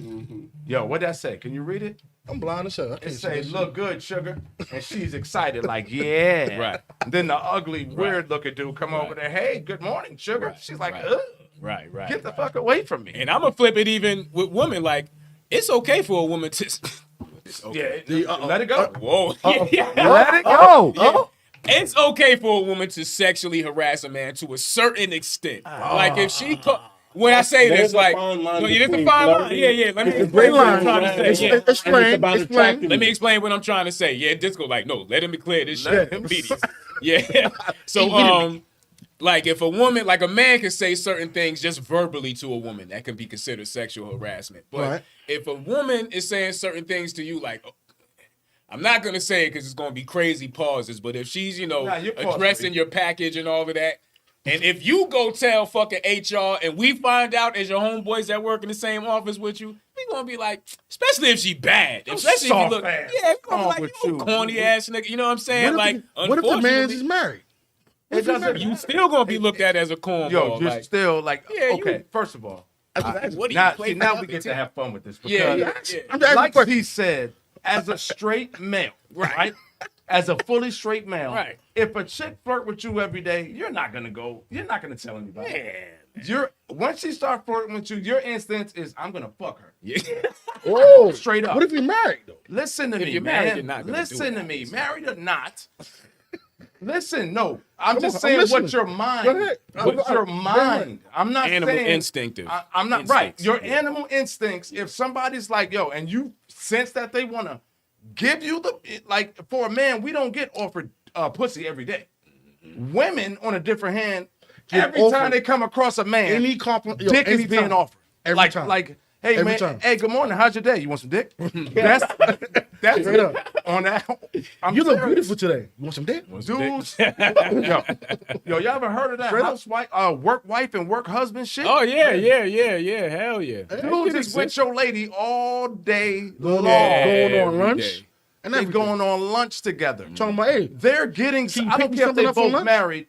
Yo, what that say? Can you read it? I'm blind as hell. I It can't say, see "Look good, sugar," and she's excited, like, "Yeah." Right. Then the ugly, weird-looking dude come over there. Hey, good morning, sugar. Right, She's like, right. "Ugh, Right. get the fuck away from me." And I'm gonna flip it even with women. Like, it's okay for a woman to. It's okay. Yeah, let it go. Whoa. Yeah. Let it go. Yeah. It's okay for a woman to sexually harass a man to a certain extent. Like if she, when I say There's this, a like, fine line no, yeah, there's a between fine line. flirting. Yeah. Let me It's a explain great what I'm line, trying to man. say. It's- Yeah. Explain. it's about Explain. attracting Let me explain what I'm trying to say. Yeah, Disco, like, no, let him be clear. This Let shit him- immediate. Yeah. So, like, if a woman, like a man can say certain things just verbally to a woman, that can be considered sexual harassment. But Right. if a woman is saying certain things to you, like, I'm not gonna say it because it's gonna be crazy pauses, but if she's, Nah, you pause, addressing please. your package and all of that, and if you go tell fucking HR and we find out as your homeboys that work in the same office with you, we gonna be like, especially if she bad, especially if you look, soft ass. yeah, it's gonna be Wrong like, with you you? corny ass nigga, you know what I'm saying? What if the man is married? It doesn't. You still gonna be looked at as a cornball. Yo, you're like, still like, Yeah, okay. you- First of all, what do you now, play see, for now the we get team? to have fun with this Yeah, because, yeah. I'm just asking like questions. he said, as a straight male, right? As a fully straight male, Right. if a chick flirt with you every day, you're not gonna tell anybody. Once she start flirting with you, your instinct is, I'm gonna fuck her. Yeah. Oh, Straight up. What if we married though? Listen to If me, you're married, man. you're not gonna do Listen it, to me, obviously. married or not. Listen, no, I'm Come just on, I'm saying listening. what your mind. Go ahead. What's your mind? I'm not Animal saying instinctive. I'm not right. Instincts, Your yeah. animal instincts. If somebody's like, yo, and you sense that they want to give you like, for a man, we don't get offered pussy every day. Women, on a different hand, Get every offered time they come across a man, Any compliment, dick is being offered. Every like, time. like Hey Every man, time. hey, good morning. How's your day? You want some dick? That's Straight up. on that. You look serious. beautiful today. You want some dick? Dudes. yo, y'all ever heard of that Straight up. housewife, work wife and work husband shit? Oh yeah. Hell yeah. Dudes is with your lady all day long. Going on Every lunch. day. And They everything. going on lunch together. Talking about, hey, They're getting. Can you I pick don't me care if something they up for both lunch? married.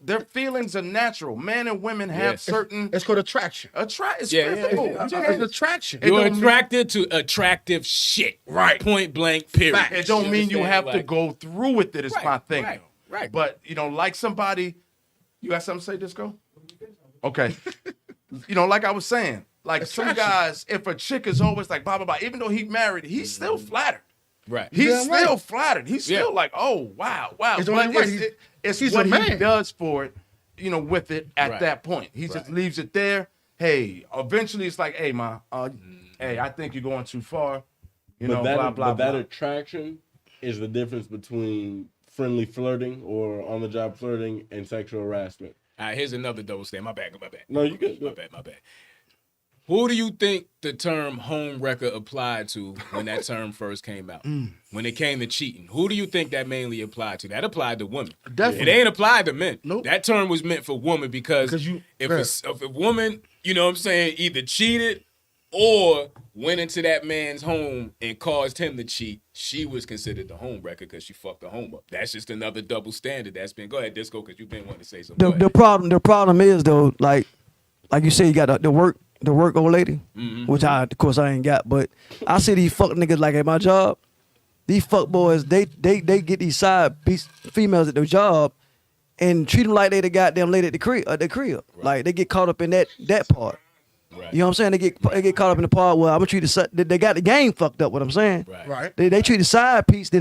Their feelings are natural. Men and women have Yes. certain it's called attraction. It's Yeah, physical. It's attraction. It You're don't mean- attracted to attractive shit. Right. Point blank. Period. It don't mean you understand? have to Like, go through with it. Is Right, my thing. right. But like somebody, you got something to say, Disco? Okay. Like I was saying, like some Attraction. guys, if a chick is always like blah blah blah, even though he married, he's still flattered. Right. He's damn still right. flattered. He's Yeah. still like, oh wow. It's But only right. it's He's what a he man. does for it, with it at Right. that point. He just leaves it there. Hey, eventually it's like, hey ma, hey, I think you're going too far. But Blah blah that blah. attraction is the difference between friendly flirting or on the job flirting and sexual harassment. All right, here's another double stand. My bad. No, you good. My bad. Who do you think the term home wrecker applied to when that term first came out? When it came to cheating, who do you think that mainly applied to? That applied to women. Definitely. It ain't applied to men. Nope. That term was meant for women because if a woman, either cheated or went into that man's home and caused him to cheat, she was considered the home wrecker because she fucked the home up. That's just another double standard that's been. Go ahead, Disco, because you've been wanting to say something. Go ahead. The problem is though, like you say, you got the work old lady, which of course I ain't got, but I see these fuck niggas like at my job. These fuck boys, they get these side females at their job and treat them like they the goddamn lady at the crib. Right. Like they get caught up in that part. Right. You know what I'm saying? They get caught up in the part where I'm gonna treat they got the game fucked up. What I'm saying? Right. They treat the side piece, they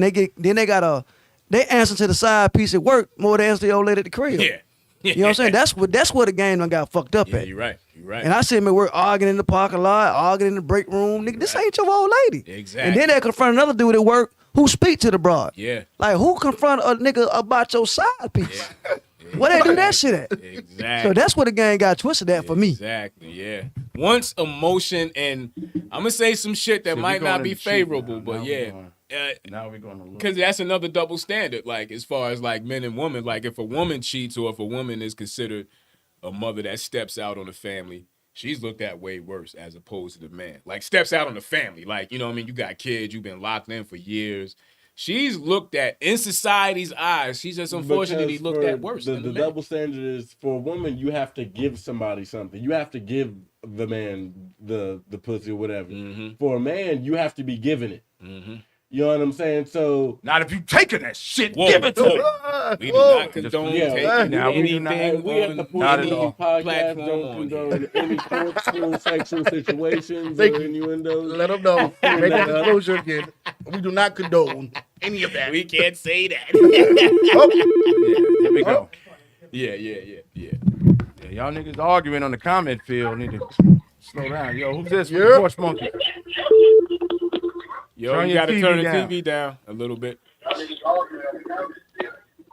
answer to the side piece at work more than answer to the old lady at the crib. Yeah. You know what I'm saying? That's where the game done got fucked up Yeah, at. you're right. And I see them at work arguing in the parking lot, arguing in the break room. Nigga, this ain't your old lady. Exactly. And then they confront another dude at work who speak to the broad. Yeah. Like, who confront a nigga about your side piece? Where they do that shit at? Exactly. So that's where the game got twisted at for me. Exactly, yeah. Once emotion, and I'm going to say some shit that might not be favorable, but yeah. Now we're going to look. Because that's another double standard, like, as far as, like, men and women. Like, if a woman cheats or if a woman is considered a mother that steps out on the family, she's looked at way worse as opposed to the man. Like, steps out on the family. Like, you know what I mean? You got kids. You've been locked in for years. She's looked at, in society's eyes, she's just unfortunately looked at worse than the man. double standard is, for a woman, you have to give somebody something. You have to give the man the pussy or whatever. For a man, you have to be given it. You know what I'm saying? So Not if you taking that shit, Whoa. give it to me. We do not condone Yeah, taking now we do anything we at the on point Not of at the all. podcast platform don't on condone any forceful sexual situations Thank or you. innuendos. Let them know. Make that disclosure again. We do not condone any of that. We can't say that. Here we go. Yeah. Yeah, y'all niggas arguing on the comment field. Need to slow down. Yo, who's this? Yeah. Porch Monkey. Yo, Turn you your got to TV turn the down. TV down a little bit.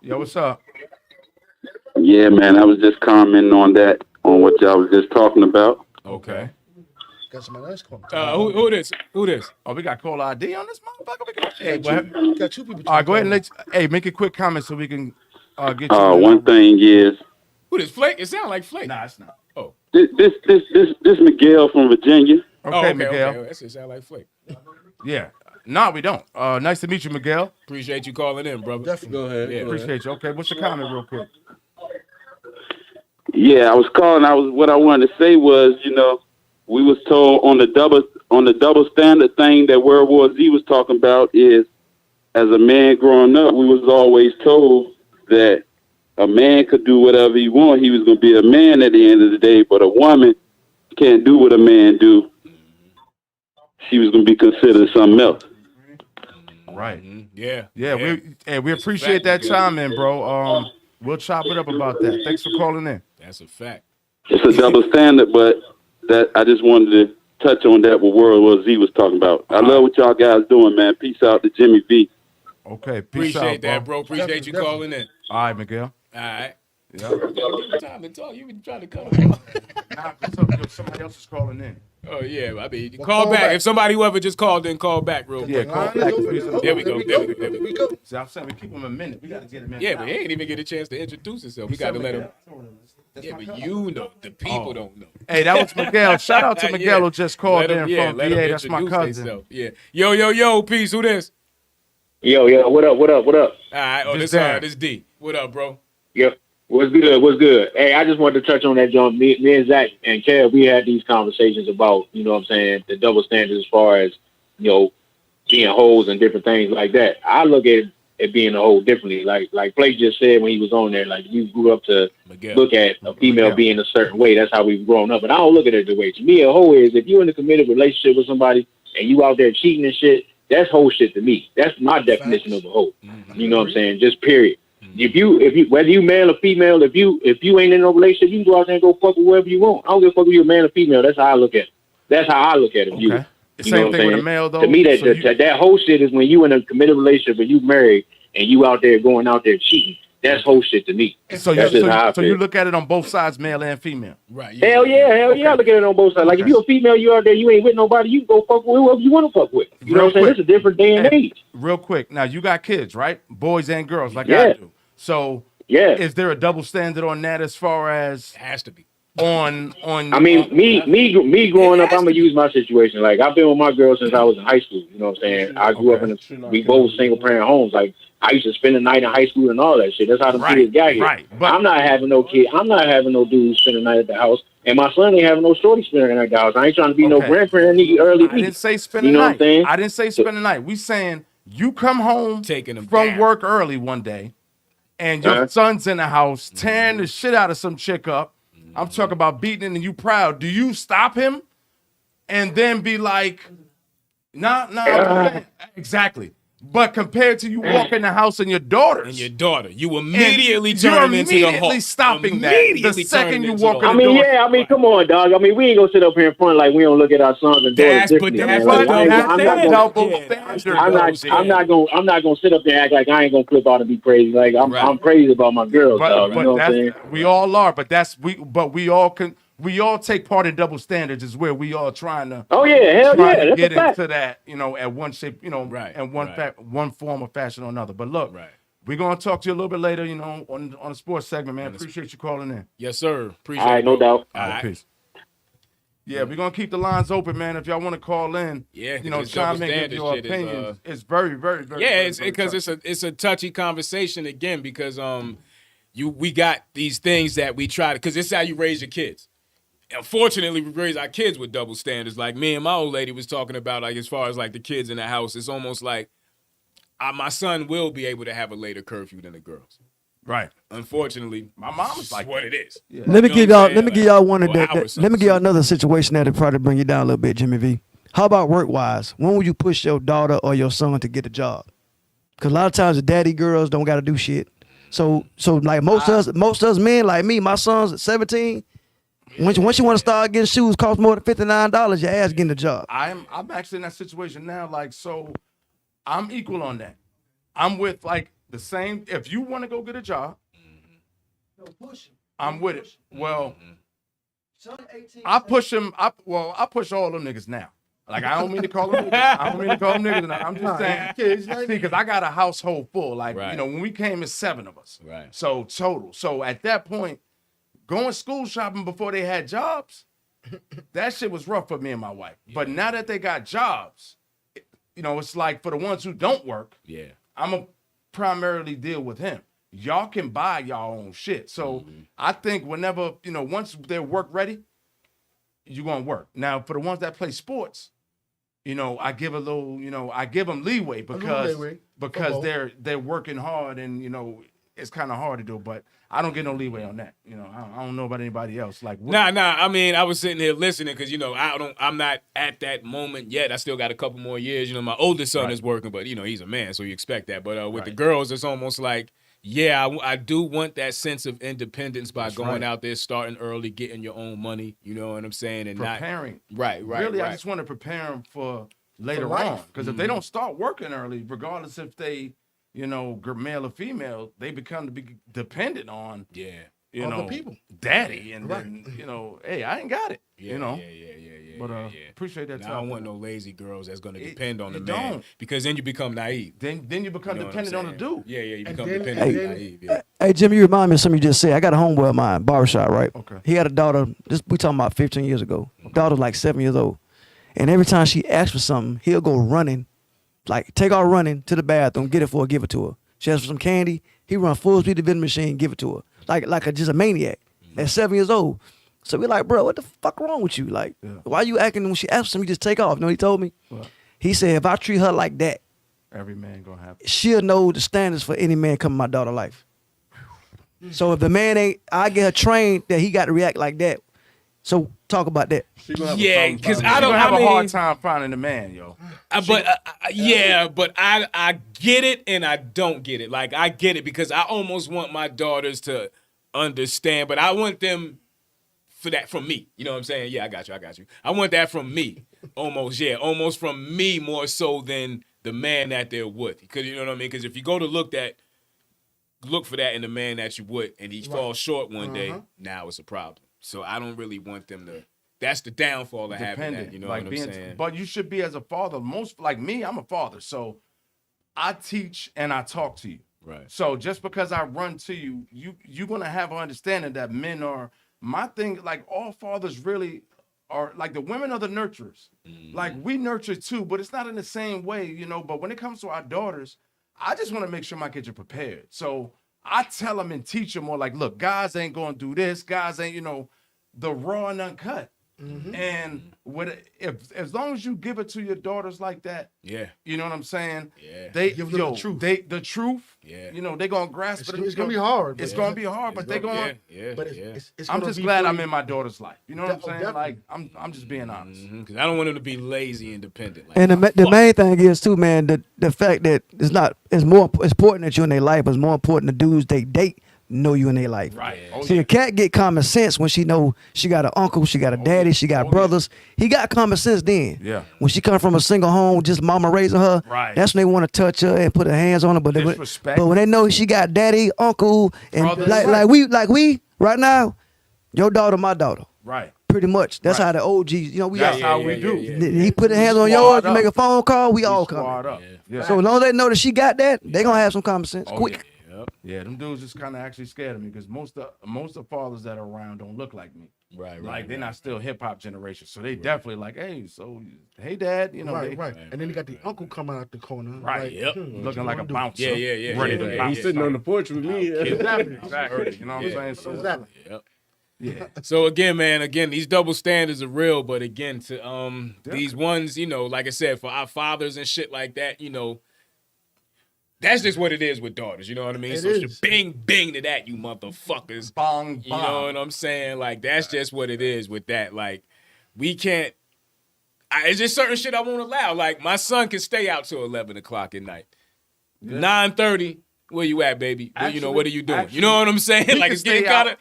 Yo, what's up? Yeah, man, I was just commenting on what y'all was just talking about. Okay. Got somebody else calling. Who this? Who this? Oh, we got call ID on this motherfucker. We got, hey, Got two people. all right, go ahead and make a quick comment so we can get you. One thing is, Who this? Flake? It sound like Flake. Nah, it's not. Oh. this Miguel from Virginia. Okay, Miguel. Okay. That shit sound like Flake. Yeah. No, we don't. Nice to meet you, Miguel. Appreciate you calling in, brother. Definitely. Go ahead. Yeah, go ahead. Appreciate you. Okay, what's your comment real quick? Yeah, I was calling. What I wanted to say was, we was told on the double standard thing that World War Z was talking about is, as a man growing up, we was always told that a man could do whatever he want. He was going to be a man at the end of the day, but a woman can't do what a man do. She was going to be considered something else. Right. Yeah. Yeah, we It's a appreciate fact, that Miguel. chime in, bro. We'll chop it up about that. Thanks for calling in. That's a fact. It's a double standard, but that I just wanted to touch on that what World War Z was talking about. I love what y'all guys doing, man. Peace out to Jimmy V. Okay, peace Appreciate out, that, bro. Appreciate you Definitely. calling in. All right, Miguel. All right. Yeah. Yo, give me time to talk. You been trying to cut him off. Nah, 'cause somebody else is calling in. Oh yeah, I mean, call back. If somebody whoever just called in, call back real quick. call back. There we go. See, I'm saying we keep him a minute. We gotta get him in. Yeah, but he ain't even get a chance to introduce himself. We gotta let him. Yeah, but you know, the people don't know. Hey, that was Miguel. Shout out to Miguel who just called in from VA. That's my cousin. Themselves. Yeah. Yo, peace. Who this? Yo, what up? All right. Oh, this D. What up, bro? Yep. What's good? Hey, I just wanted to touch on that, John. Me and Zach and Kev, we had these conversations about, you know what I'm saying, the double standards as far as, you know, being hoes and different things like that. I look at it being a hoe differently. Like Blake just said when he was on there, like you grew up to look at a female being a certain way. That's how we've grown up. But I don't look at it the way. To me, a hoe is if you're in a committed relationship with somebody and you out there cheating and shit, that's hoe shit to me. That's my definition of a hoe. You know what I'm saying? Just period. If you whether you male or female, if you ain't in no relationship, you can go out there and go fuck with whoever you want. I don't give a fuck if you're a man or female. That's how I look at it. That's how I look at it. Okay. You Same thing with a male though. To me, that whole shit is when you in a committed relationship and you married and you out there going out there cheating. That's whole shit to me. So you look at it on both sides, male and female. Right. Yeah. Hell yeah. I look at it on both sides. Like if you're a female, you out there, you ain't with nobody, you can go fuck with whoever you want to fuck with. You know what I'm saying? It's a different day and age. Real quick. Now you got kids, right? Boys and girls, like I do. So is there a double standard on that as far as it has to be on? I mean, me growing up, I'm gonna use my situation. Like I've been with my girl since I was in high school. You know what I'm saying? I grew up in we both single parent homes. Like I used to spend the night in high school and all that shit. That's how the kids got here. Right. But I'm not having no kid. I'm not having no dude spend the night at the house. And my son ain't having no shorty spend the night at the house. I ain't trying to be no grandparent early. I didn't say spend the night. I didn't say spend the night. We saying you come home from work early one day, and your son's in the house tearing the shit out of some chick up. I'm talking about beating him and you proud. Do you stop him and then be like, nah, exactly. But compared to you walk in the house and your daughter, you immediately turn into the hoe. Stopping that the second you walk in the door. I mean, come on, dog. I mean, we ain't gonna sit up here in front like we don't look at our sons and daughters differently. I'm not gonna sit up there and act like I ain't gonna flip out and be crazy. Like I'm crazy about my girls, dog. You know what I'm saying? We all are, but we all take part in double standards is where we all trying to get into that, you know, at one shape, you know, in one form or fashion or another. But look, we're gonna talk to you a little bit later, you know, on the sports segment, man. Appreciate you calling in. Yes, sir. Appreciate it. All right, no doubt. All right, peace. Yeah, we're gonna keep the lines open, man. If y'all want to call in, you know, chime in, give your opinions. It's very, very, very. Yeah, it's because it's a touchy conversation again because we got these things that we try to because it's how you raise your kids. Unfortunately, we raise our kids with double standards. Like me and my old lady was talking about, like as far as like the kids in the house, it's almost like my son will be able to have a later curfew than the girls. Right. Unfortunately, my mom is like what it is. Yeah. Let me give y'all one of that. Let me give y'all another situation that'll probably bring you down a little bit, Jimmy V. How about work wise? When would you push your daughter or your son to get a job? Because a lot of times the daddy girls don't got to do shit. So like most of us men, like me, my son's at 17. Once you want to start getting shoes cost more than $59, your ass getting a job. I'm actually in that situation now. Like, so I'm equal on that. I'm with like the same. If you want to go get a job, I'm with it. Well, I push him. I push all them niggas now. Like, I don't mean to call them niggas. I don't mean to call them niggas. I'm just saying, because I got a household full. Like, you know, when we came, it's 7 of us. Right. So total. So at that point, going school shopping before they had jobs, that shit was rough for me and my wife. Yeah. But now that they got jobs, you know, it's like for the ones who don't work, I'm going to primarily deal with him. Y'all can buy y'all own shit. So I think whenever, you know, once they're work ready, you're going to work. Now, for the ones that play sports, you know, I give a little, you know, I give them leeway because they're working hard and, you know, it's kind of hard to do, but I don't get no leeway on that. You know, I don't know about anybody else. Like, nah. I mean, I was sitting here listening because, you know, I'm not at that moment yet. I still got a couple more years. You know, my oldest son is working, but you know, he's a man, so you expect that. But with the girls, it's almost like, I do want that sense of independence by going out there, starting early, getting your own money. You know what I'm saying? And preparing. Right. Really, I just want to prepare them for later on because if they don't start working early, regardless if they, you know, male or female, they become to be dependent on, you you Other know, people. daddy, and then, you know, hey, I ain't got it. Yeah, you know. Yeah. But appreciate that. Now, I don't want no lazy girls that's gonna depend on the you man, don't. because then you become naive. Then you become know what dependent I'm on the saying? dude. Yeah, you And become then- dependent and and then- naive. Yeah. Hey, Jimmy, you remind me of something you just said. I got a homeboy of mine, barbershop, right? Okay. He had a daughter, we talking about 15 years ago. Daughter like 7 years old. And every time she asks for something, he'll go running, like take off running to the bathroom, get it for her, give it to her. She asks for some candy, he run full speed to the vending machine, give it to her. Like just a maniac at 7 years old. So we're like, bro, what the fuck wrong with you? Like, why you acting when she asks for something, you just take off? You know what he told me? What? He said, if I treat her like that, Every man gonna have it. she'll know the standards for any man coming in my daughter's life. So if the man ain't, I get her trained that he got to react like that. So talk about that. Yeah, because I You're don't gonna have I mean, a hard time finding a man, yo. But I get it and I don't get it. Like, I get it because I almost want my daughters to understand, but I want them for that from me. You know what I'm saying? Yeah, I got you. I want that from me. Almost from me more so than the man that they're with. Because you know what I mean? Because if you go to look for that in the man that you with and he falls short one day, now it's a problem. So I don't really want them to. That's the downfall of having that. You know like what I'm saying? But you should be as a father. Most like me, I'm a father, so I teach and I talk to you. Right. So just because I run to you, you're gonna have an understanding that men are my thing. Like all fathers really are like the women are the nurturers. Mm-hmm. Like we nurture too, but it's not in the same way, you know. But when it comes to our daughters, I just want to make sure my kids are prepared. So I tell them and teach them more like, look, guys ain't gonna do this. Guys ain't, you know, the raw and uncut. Mm-hmm. And if as long as you give it to your daughters like that, Yeah. you know what I'm saying? Yeah. They Give them the truth. the truth. Yeah. You know, they're gonna grasp it. It's gonna be hard. It's but- gonna be hard, but they're gonna. But it's I'm gonna just be glad for I'm you. in my daughter's life. You know what I'm saying? Definitely. Like I'm just being honest. Because I don't want them to be lazy and dependent. Like, And the main thing is too, man, the fact that it's more important that you're in their life, but it's more important the dudes they date know you in their life. Right. Oh, See, a cat get common sense when she know she got an uncle, she got a daddy, she got brothers. He got common sense then. Yeah. When she come from a single home, just mama raising her, Right. that's when they want to touch her and put their hands on her. But Disrespect. but when they know she got daddy, uncle, and Brothers. like we right now, your daughter, my daughter. Right. Pretty much. That's Right. how the OGs, you know, we That's all. how we do. He put his hands on Squad yours, you up. make a phone call, we all come. Squad up. Yeah. So as long as they know that she got that, they gonna have some common sense. Oh, Quick. Yeah, them dudes just kind of actually scared of me because most of fathers that are around don't look like me. Right. Like they're not still hip hop generation, so they definitely like, hey, so hey, dad, you know, they, Right. And then you got the uncle coming out the corner. Right. Like, Yep. what looking you like a wanna do? bouncer. Yeah. Ready to Yeah. bounce. He's sitting on the porch with me. Exactly. You know what I'm saying? So, Exactly. Yep. yeah. So again, these double standards are real, but again, to these ones, you know, like I said, for our fathers and shit like that, you know, that's just what it is with daughters. You know what I mean? It So is. bing to that, you motherfuckers. Bong, You know what I'm saying? Like, that's just what it is with that. Like, we can't. It's just certain shit I won't allow. Like, my son can stay out till 11 o'clock at night. 9:30, where you at, baby? Well, you know, what are you doing? You know what I'm saying? he Like, can it's getting stay out.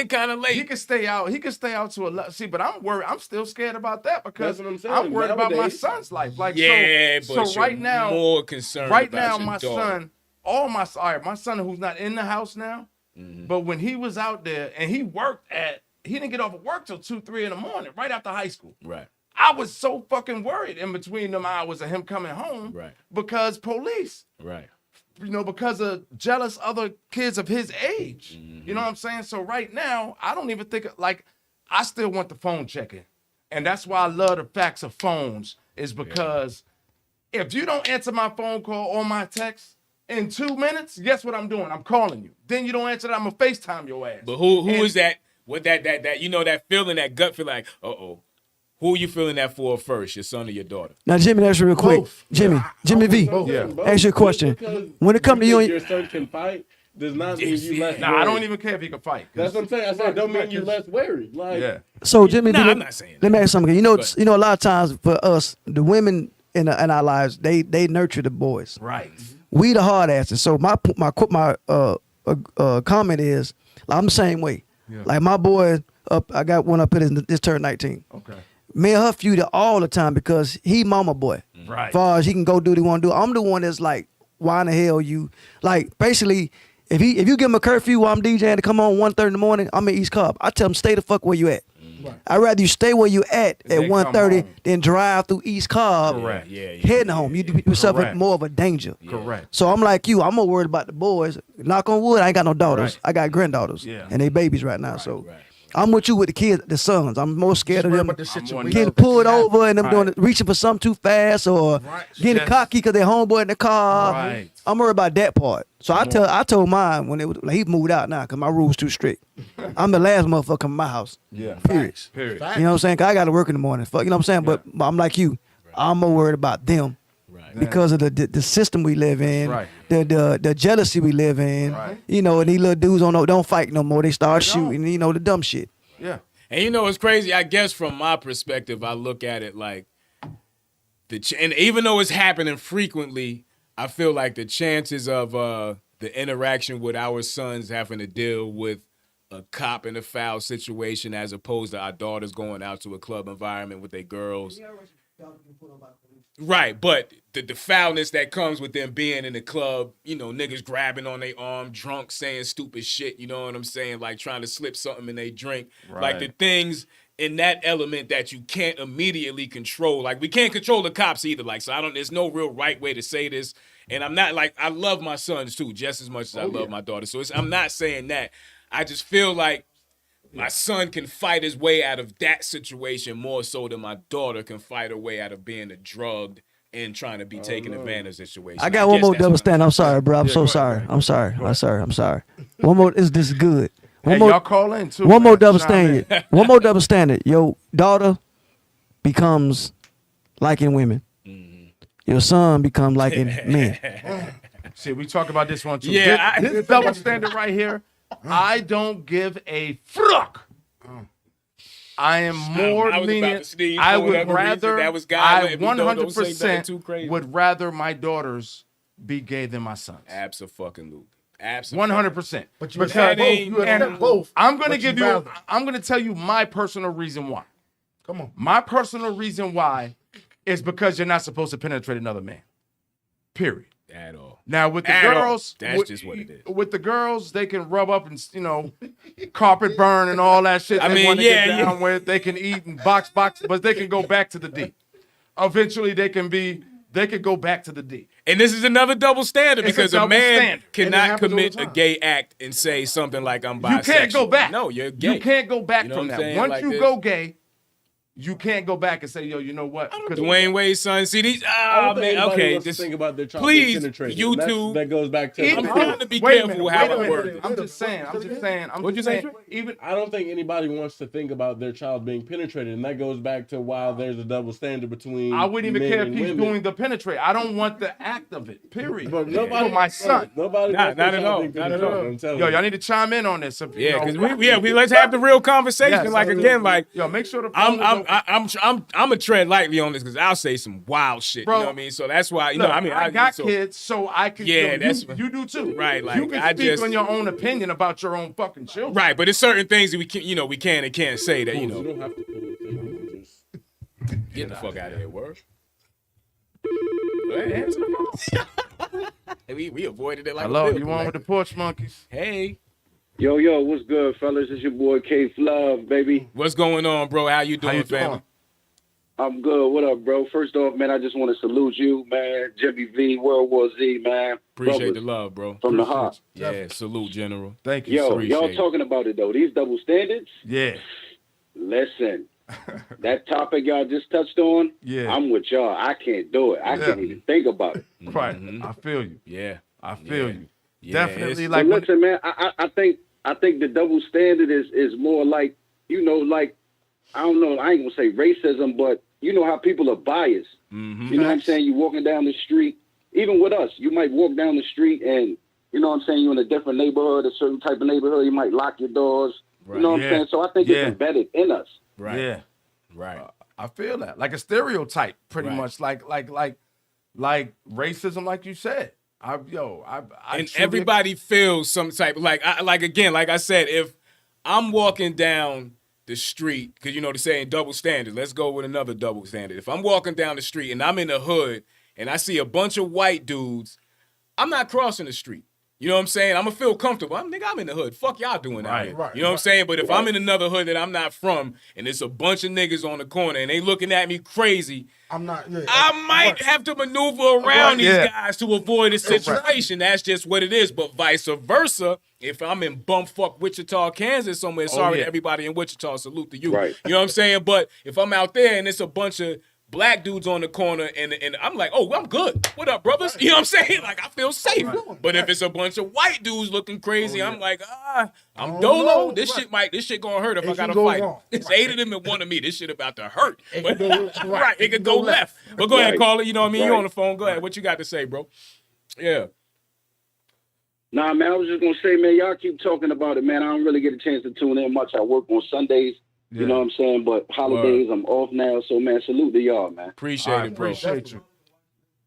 kind of late. He can stay out. He can stay out to 11. See, but I'm worried. I'm still scared about that because That's what I'm saying. I'm worried about my Nowadays- son's life. Like, Yeah, so but right you're now, more concerned right about now, your my daughter. son, my son who's not in the house now, but when he was out there and he didn't get off of work till 2, 3 in the morning, right after high school. Right. I was so fucking worried in between them hours of him coming home, Right. because police, Right. you know, because of jealous other kids of his age. You know what I'm saying? So right now, I don't even think, like, I still want the phone checking. And that's why I love the facts of phones, is because if you don't answer my phone call or my text in 2 minutes, guess what I'm doing? I'm calling you. Then you don't answer that, I'm going to FaceTime your ass. But who is that? What that you know, that feeling, that gut feel like, who are you feeling that for first, your son or your daughter? Now, Jimmy, that's real quick. Both. Jimmy V, ask you a question. When it come to you and your son can fight, does not mean you less. Nah, I worried. don't even care if he can fight. That's what I'm saying. I said, don't mean you less worried. Like, Yeah. so Jimmy V, I'm not saying let me ask you something. You know, a lot of times for us, the women in our lives, they nurture the boys. Right. We the hard asses. So my comment is, I'm the same way. Yeah. Like my boy I got one up here this turned 19. Okay. Me and her feud all the time because he mama boy. Right. As far as he can go do what he want to do. I'm the one that's like, why in the hell you, like, basically, If you give him a curfew while I'm DJing to come on 1:30 in the morning, I'm in East Cobb. I tell him stay the fuck where you at. Right. I'd rather you stay where you at 1:30 than drive through East Cobb. Correct. Heading home. You do yourself in more of a danger. Correct. So I'm like you. I'm more worried about the boys. Knock on wood, I ain't got no daughters. I got granddaughters. And they babies right now. So I'm with you with the kids, the sons. I'm more scared of them getting pulled over and them reaching for something too fast or getting cocky because their homeboy in the car. Right. I'm worried about that part. So I told mine when he moved out now because my rules too strict. I'm the last motherfucker in my house. Yeah. Period. Period. You know what I'm saying? Cause I got to work in the morning. Fuck, you know what I'm saying? But I'm like you. I'm more worried about them. Because of the system we live in, the jealousy we live in, you know, and these little dudes don't fight no more. They start shooting, you know, the dumb shit. Yeah. And you know, it's crazy. I guess from my perspective, I look at it like and even though it's happening frequently, I feel like the chances of the interaction with our sons having to deal with a cop in a foul situation as opposed to our daughters going out to a club environment with their girls. Right, but the foulness that comes with them being in the club, you know, niggas grabbing on their arm, drunk, saying stupid shit, you know what I'm saying? Like trying to slip something in their drink. Right. Like the things in that element that you can't immediately control. Like we can't control the cops either. Like, so there's no real right way to say this. And I'm not like, I love my sons too, just as much as I love my daughter. So I'm not saying that. I just feel like my son can fight his way out of that situation more so than my daughter can fight her way out of being a drugged and trying to be taken advantage of situation. I got one more double stand. I'm sorry, bro. I'm so sorry. I'm sorry. I'm sorry. One more. This is good. One more. Y'all call in too. One more double standard. One more double standard. Your daughter becomes liking women. Your son becomes liking men. See, we talk about this one too. Yeah, this double standard right here. I don't give a fuck. I am more lenient. I would rather. I 100% would rather my daughters be gay than my sons. Absolutely. 100%. But you have both. I'm gonna give you. I'm gonna tell you my personal reason why. Come on. My personal reason why is because you're not supposed to penetrate another man. Period. At all. Now with the girls, that's just what it is. With the girls, they can rub up and carpet burn and all that shit. Get down with. They can eat and box, but they can go back to the D. Eventually, they can go back to the D. And this is another double standard because a man cannot commit a gay act and say something like I'm bisexual. You can't go back. No, you're gay. You can't go back from that. Once like you go gay, you can't go back and say, yo, you know what? Dwayne Wade's son. See these? Oh man, okay. Just think about their child please, penetrated. YouTube. That goes back to. I'm trying to be careful how I word. I'm just saying. What'd you say? I don't think anybody wants to think about their child being penetrated, and that goes back to why there's a double standard between. I wouldn't even care if he's doing the penetrate. I don't want the act of it. Period. But nobody, my son. Nobody. Not at all. Not at all. Yo, y'all need to chime in on this. Yeah, because we let's have the real conversation. Like again, like yo, make sure the. I'm gonna tread lightly on this because I'll say some wild shit. Bro, you know what I mean? So that's why I got kids, so I can. Yeah, you do too, right? Like you can speak on your own opinion about your own fucking children, right? But there's certain things that we can, we can and can't say that. You don't have to get the fuck out of here, word. We avoided it like. Hello, you on with the porch monkeys? Hey. Yo, what's good, fellas? It's your boy K Love, baby. What's going on, bro? How you doing, family? I'm good. What up, bro? First off, man, I just want to salute you, man. Jimmy V, World War Z, man. Appreciate the love, bro. From the heart. Yeah, salute, General. Thank you. Yo, y'all talking about it, though. These double standards? Yeah. Listen, that topic y'all just touched on, I'm with y'all. I can't do it. I can't even think about it. Right. I feel you. Yeah. I feel you. Yeah, definitely. Like, listen, man, I think the double standard is more like, like, I don't know, I ain't gonna say racism, but you know how people are biased. Mm-hmm. You know what I'm saying? You walking down the street, even with us, you might walk down the street and, you know what I'm saying, you're in a different neighborhood, a certain type of neighborhood, you might lock your dours. Right. You know what I'm saying? So I think it's embedded in us. Right. Yeah. Right. I feel that. Like a stereotype, pretty much. Like racism, like you said. And everybody feels some type like I said, if I'm walking down the street, because the saying double standard, let's go with another double standard. If I'm walking down the street and I'm in the hood and I see a bunch of white dudes, I'm not crossing the street. You know what I'm saying? I'm gonna feel comfortable. I'm in the hood. Fuck y'all doing out here. You know what I'm saying? But if I'm in another hood that I'm not from, and it's a bunch of niggas on the corner and they looking at me crazy, I'm not. I might have to maneuver around these guys to avoid a situation. That's just what it is. But vice versa, if I'm in bumfuck Wichita, Kansas somewhere, sorry to everybody in Wichita, salute to you. Right. You know what I'm saying? But if I'm out there and it's a bunch of black dudes on the corner and I'm like, oh, I'm good. What up, brothers? You know what I'm saying? Like, I feel safe. But if it's a bunch of white dudes looking crazy, I'm like, I'm dolo. This shit gonna hurt if I gotta fight. It's 8 of them and 1 of me. This shit about to hurt. It could go left. But go ahead, caller. You know what I mean? You on the phone. Go ahead. What you got to say, bro? Yeah. Nah, man, I was just gonna say, man, y'all keep talking about it, man. I don't really get a chance to tune in much. I work on Sundays. You know what I'm saying? But holidays, I'm off now. So, man, salute to y'all, man. Appreciate it, bro. Appreciate you.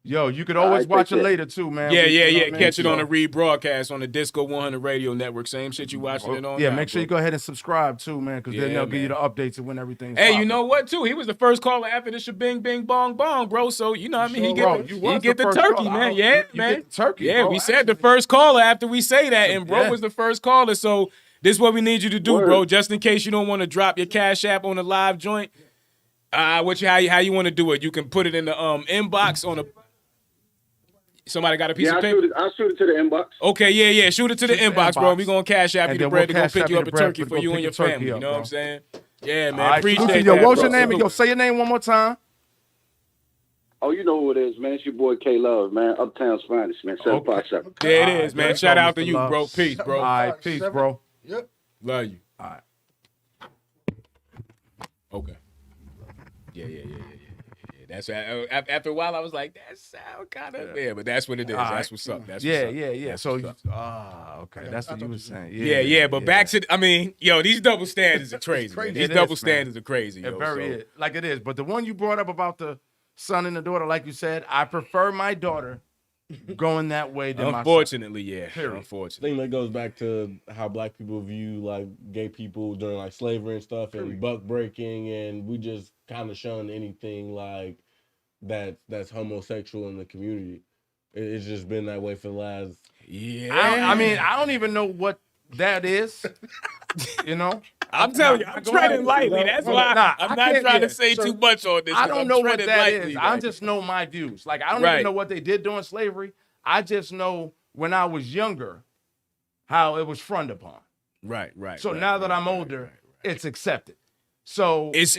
Yo, you could always watch it later, too, man. Yeah. Catch it on the rebroadcast on the Disco 100 Radio Network. Same shit you watching it on. Yeah, make sure you go ahead and subscribe, too, man, because then they'll give you the updates of when everything's Hey, you know what, too? He was the first caller after the shabing, bing, bong, bong, bro. So, you know what I mean? He get the turkey, man. Yeah, man. Turkey, yeah, bro, we said the first caller after we say that, and bro was the first caller. So, this is what we need you to do, bro. Just in case you don't want to drop your Cash App on the live joint, how you want to do it? You can put it in the inbox on the. Somebody got a piece of paper? I'll shoot it to the inbox. Okay, yeah. Shoot it to the inbox, bro. We gonna Cash App you the bread to go pick you up a turkey for you and your family. You know what I'm saying? Yeah, man. Appreciate that. What's your name? Yo, say your name one more time. Oh, you know who it is, man. It's your boy K Love, man. Uptown's finest, man. 757. There it is, man. Shout out to you, bro. Peace, bro. All right, peace, bro. Yep. Love you. All right. Okay. Yeah. That's after a while I was like, that sound kind of but that's what it is. That's what's up. That's what's up. Yeah. So okay, that's what you were saying. Yeah. But back to these double standards are crazy. Man. These double standards are crazy. It is. But the one you brought up about the son and the daughter, like you said, I prefer my daughter going that way than unfortunately, my son. yeah. Unfortunately. I think that goes back to how black people view like gay people during like slavery and stuff and buck breaking, and we just kind of shun anything like that's homosexual in the community. It's just been that way for the last. Yeah. I mean, I don't even know what that is. You know. I'm telling you, I'm treading lightly. That's why I'm not trying to say too much on this. I don't know what that is. I just know my views. Like, I don't even know what they did during slavery. I just know when I was younger how it was frowned upon. Right. So now that I'm older, it's accepted. So it's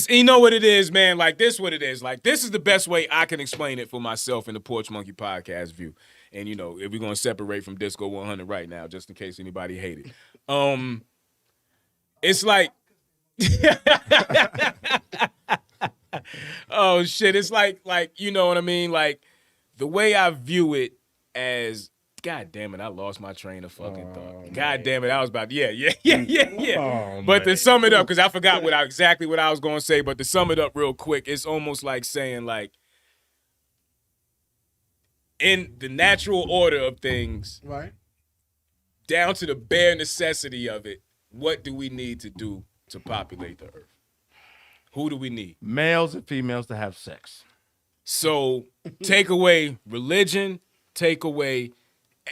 you know what it is, man. Like, this what it is. Like, this is the best way I can explain it for myself in the Porch Monkey podcast view. And if we're gonna separate from Disco 100 right now, just in case anybody hated. It's like, oh shit! It's like you know what I mean. Like, the way I view it as, God damn it, I lost my train of fucking thought. God damn it, I was about yeah. But to sum it up, because I forgot exactly what I was gonna say. But to sum it up real quick, it's almost like saying like, in the natural order of things, right, down to the bare necessity of it. What do we need to do to populate the earth? Who do we need? Males and females to have sex. So take away religion, take away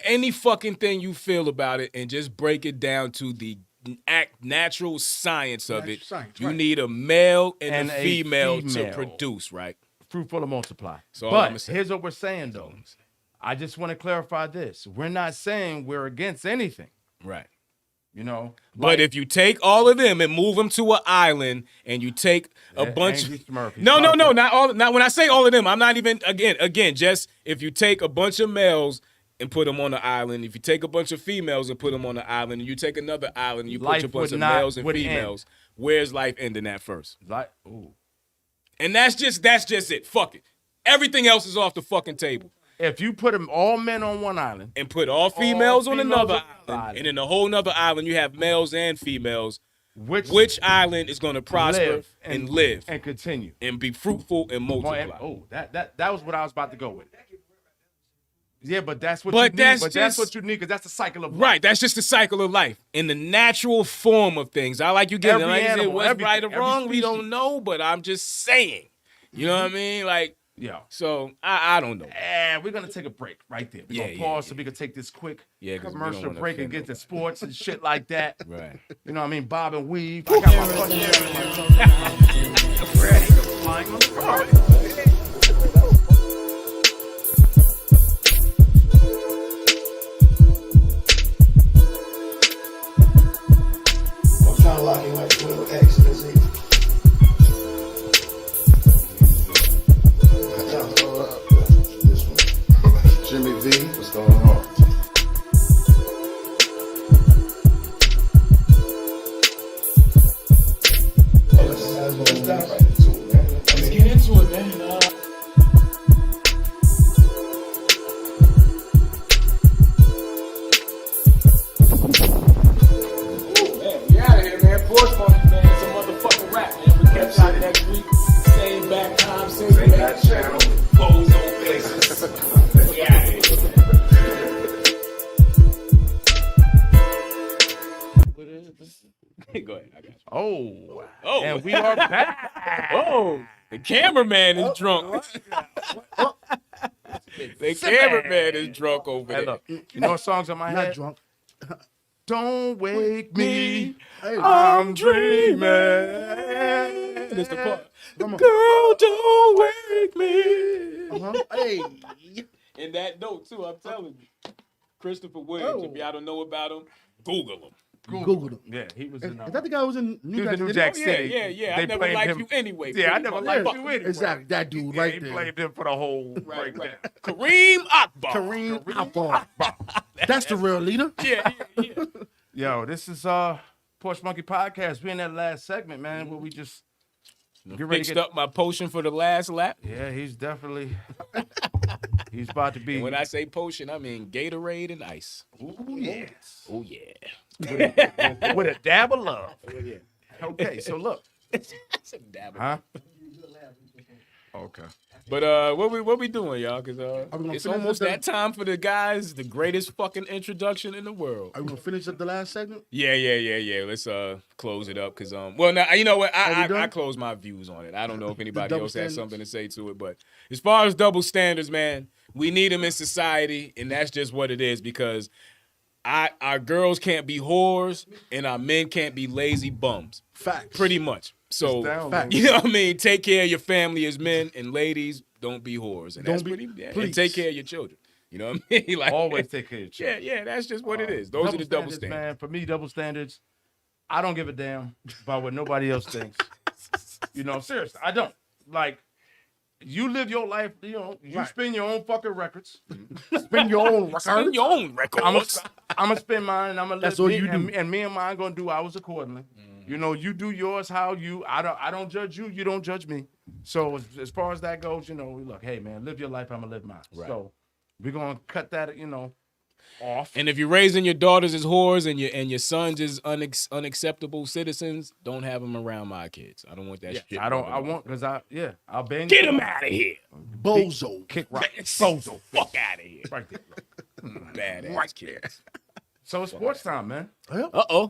any fucking thing you feel about it, and just break it down to the natural science of it. You need a male and a female to produce, right? Fruitful to multiply. So but here's what we're saying, though. I just want to clarify this. We're not saying we're against anything. Right. You know, but if you take all of them and move them to an island, and you take a bunch of no, not all. Not when I say all of them, I'm not even again. Just if you take a bunch of males and put them on the island, if you take a bunch of females and put them on the island, and you take another island and you put a bunch of males and females, where's life ending at first? And that's just it. Fuck it. Everything else is off the fucking table. If you put them all men on one island and put all females on another island, and in a whole nother island you have males and females, which island is going to prosper and live and continue and be fruitful and multiply? That was what I was about to go with. Yeah, but that's what you need. That's what you need, because that's the cycle of life. Right, that's just the cycle of life in the natural form of things. I like you getting it. Like you said, what's right or wrong, we don't know, but I'm just saying. You know what I mean? Like, Yeah. So I don't know. And we're gonna take a break right there. We're gonna pause so we can take this quick 'cause we don't commercial wanna break and offend get to sports and shit like that. Right. You know what I mean? Bob and weave. I got my fucking ready to flying on the party. I'm trying to lock in like 12 X. That's it. This one. Jimmy V, what's going on? Let's dive right into it, man. Let's get into it, man. We out of here, man. Porch Monkey, man. It's a motherfucking rap, man. We catch y'all next week. Same back time, same back channel. Bozo faces. We out of here. Go ahead. I got you. Oh, and we are back. Oh, the cameraman is drunk. The cameraman is drunk over Hey, there. look, you know what songs on my head? Not drunk. Don't wake me, Hey, I'm dreaming. This the part. come on. Girl, don't wake me. Hey. In that note, too, I'm telling you. Christopher Williams, if y'all don't know about him, Google him. Googled him. Yeah, he was in. Is that the guy who was in New He was Jack in New City? Jack Yeah, City. yeah. I They never blamed liked him. you anyway. Yeah, I pretty never much. liked Fuck you anyway. Exactly, that dude Yeah, right he there. blamed him for the whole Right. there. Kareem Akbar. Kareem Akbar. That's the real leader. Yeah. Yo, this is Porch Monkey Podcast. We in that last segment, man, where we just get ready to Fixed get up my potion for the last lap. Yeah, he's definitely he's about to be And when I say potion, I mean Gatorade and ice. Ooh, yes. Oh, yeah. With a dab of love. Okay, so look. That's a dab of Huh? Okay. But what we doing, y'all? Because gonna it's finish almost the- that time for the guys, the greatest fucking introduction in the world. Are we gonna finish up the last segment? Yeah. Let's close it up because well now you know what Are we I done? close my views on it. I don't know if anybody double else has standards? something to say to it, but as far as double standards, man, we need them in society, and that's just what it is because our girls can't be whores and our men can't be lazy bums. Facts. Pretty much. So Facts. you know what I mean? Take care of your family as men, and ladies, don't be whores. And Don't that's be- pretty and please. take care of your children. You know what I mean? Like Always take care of your children. Yeah, that's just what it is. Those are the double standards. Man, for me, double standards, I don't give a damn about what nobody else thinks. You know, seriously, I don't. Like, you live your life, you know, you spin your own fucking records. Spin your own record. Spin your own records. I'm going to spin mine, and I'm going to That's let all me, you do. and me and mine going to do ours accordingly. You know, you do yours how you, I don't judge you, you don't judge me. So as far as that goes, you know, we look, hey, man, live your life, I'm going to live mine. Right. So we're going to cut that, you know, off. And if you're raising your daughters as whores and your sons as unacceptable citizens, don't have them around my kids. I don't want that shit. I want, because I'll bang Get you. them out of here. Bozo. Kick rock. Bozo. Fuck out of here. Right there. Badass kids. So it's sports time, man. Uh-oh.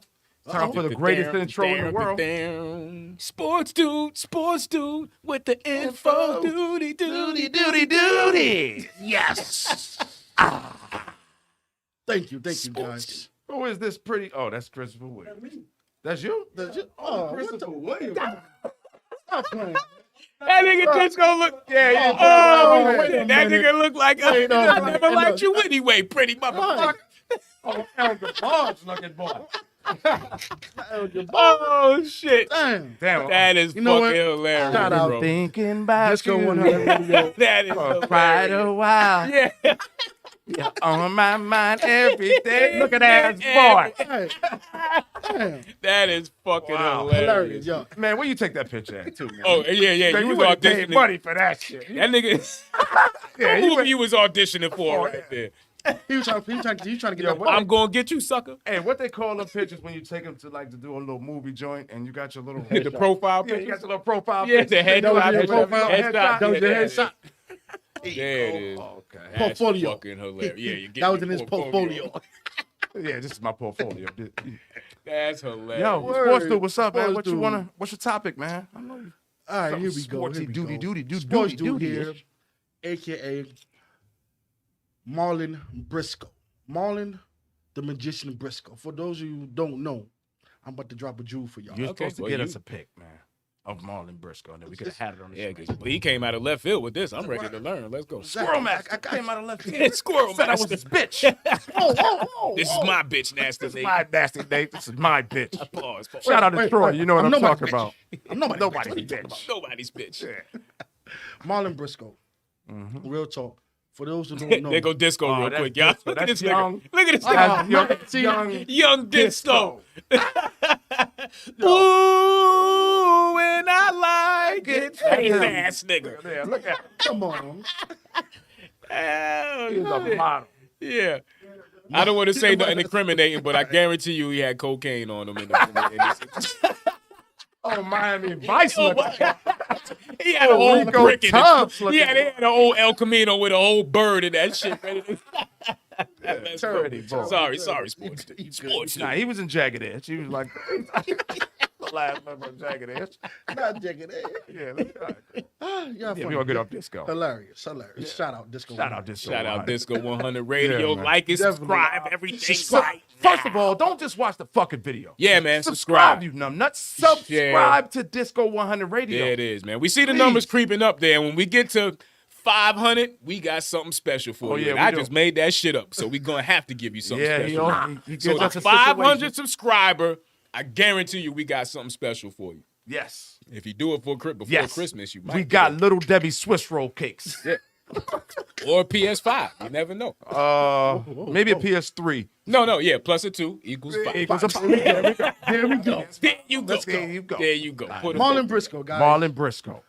Time for the greatest intro in the world. Sports dude with the info. Duty. Yes. Thank you, guys. Who is this pretty? Oh, that's Christopher Williams. That's you? That's it. Oh, Christopher Williams. Stop playing. That nigga just gonna look. Yeah. Oh, wait a that minute. nigga look like Wait, no, I no, never no. liked you anyway, pretty motherfucker. Oh, Elder Barnes looking boy. Oh shit. Damn. Damn. That is You know what? fucking hilarious. Shout out. bro. Thinking about Disco100 Radio. That is for quite hilarious. a while. Yeah. You're on my mind every day. Look at that boy. Hey. Damn. That is fucking Wow. hilarious. Hilarious, yo. Man, where you take that picture at, too, man? Oh, yeah. Man, You was would've paid auditioning. money for that shit. That nigga. Yeah, What movie you was auditioning for right there? He was trying to get Yo, that. what- I'm gonna get you, sucker. Hey, what they call them pictures when you take them to to do a little movie joint and you got your little The profile Yeah, you picture. got your little profile Yeah, picture. the head That was your headshot. profile? Headshot. That was your Yeah, headshot. There it is. Okay. That's Portfolio. fucking hilarious. Yeah, you get That was your in his portfolio. Yeah, this is my portfolio. That's hilarious. Yo, Word. sports dude, what's up, man? Sports dude. What's your topic, man? I know you. All right, here we go. Sportsy Here we duty, go. duty, Sports duty, dude here. duty-ish. a.k.a. Marlon Briscoe. Marlon, the Magician Briscoe. For those of you who don't know, I'm about to drop a jewel for y'all. You're supposed to get us a pic, man, of Marlon Briscoe, and then we could have had it on the show. He came out of left field with this. I'm ready to learn. Let's go. Squirrel Master. I came out of left field. Squirrel Said Master. I was his bitch. This is my bitch, Nasty This is Nate. my nasty Nate. This is my bitch. Pause. Shout out to Troy. You know what I'm talking bitch. about. I'm Nobody's bitch. bitch. Nobody's bitch. Marlon Briscoe. Real talk. For those who don't know, They go disco real that's quick, y'all. disco. Look at That's this young. nigga. Look at this That's nigga. Young disco. Ooh, and I like it. Face ass nigga. Yeah, look at him. come on. Oh, He's a shit. model. Yeah. I don't want to say nothing incriminating, but I guarantee you he had cocaine on him. Oh, Miami Vice. Look at He had an old Rico brick in Tubbs it. looking Yeah, they had an old El Camino with a whole bird in that shit. Ready to... Let's go. Turdy, boy. Sorry, sports. Sports. Nah, he was in Jagged Edge. He was like the last member of Jagged Edge. Not Jagged Edge. Yeah, yeah, Yeah, we gonna get off disco. Hilarious. Shout out Disco. Shout out disco. Shout out Disco 100 Radio. Yeah, man. Like and Definitely. subscribe. Everything So, right. first of all, don't just watch the fucking video. Yeah, man. Subscribe, Subscribe. you numbnuts. Subscribe to Disco 100 Radio. There it is, man. We see the numbers creeping up there. When we get to 500, we got something special for you. yeah, And we I do. just made that shit up, so we're going to have to give you something Yeah, special. he So gives the us a 500 situation. subscriber, I guarantee you we got something special for you. Yes. If you do it before Yes. Christmas, you might We get got it. Little Debbie Swiss roll cakes. Or a PS5. You never know. Maybe a PS3. No, yeah. Plus a 2 equals 5. Equals a 5. There we go. There we go. There you go. There you go. There you go. Put 'em Marlon Briscoe, guys. Marlon Briscoe.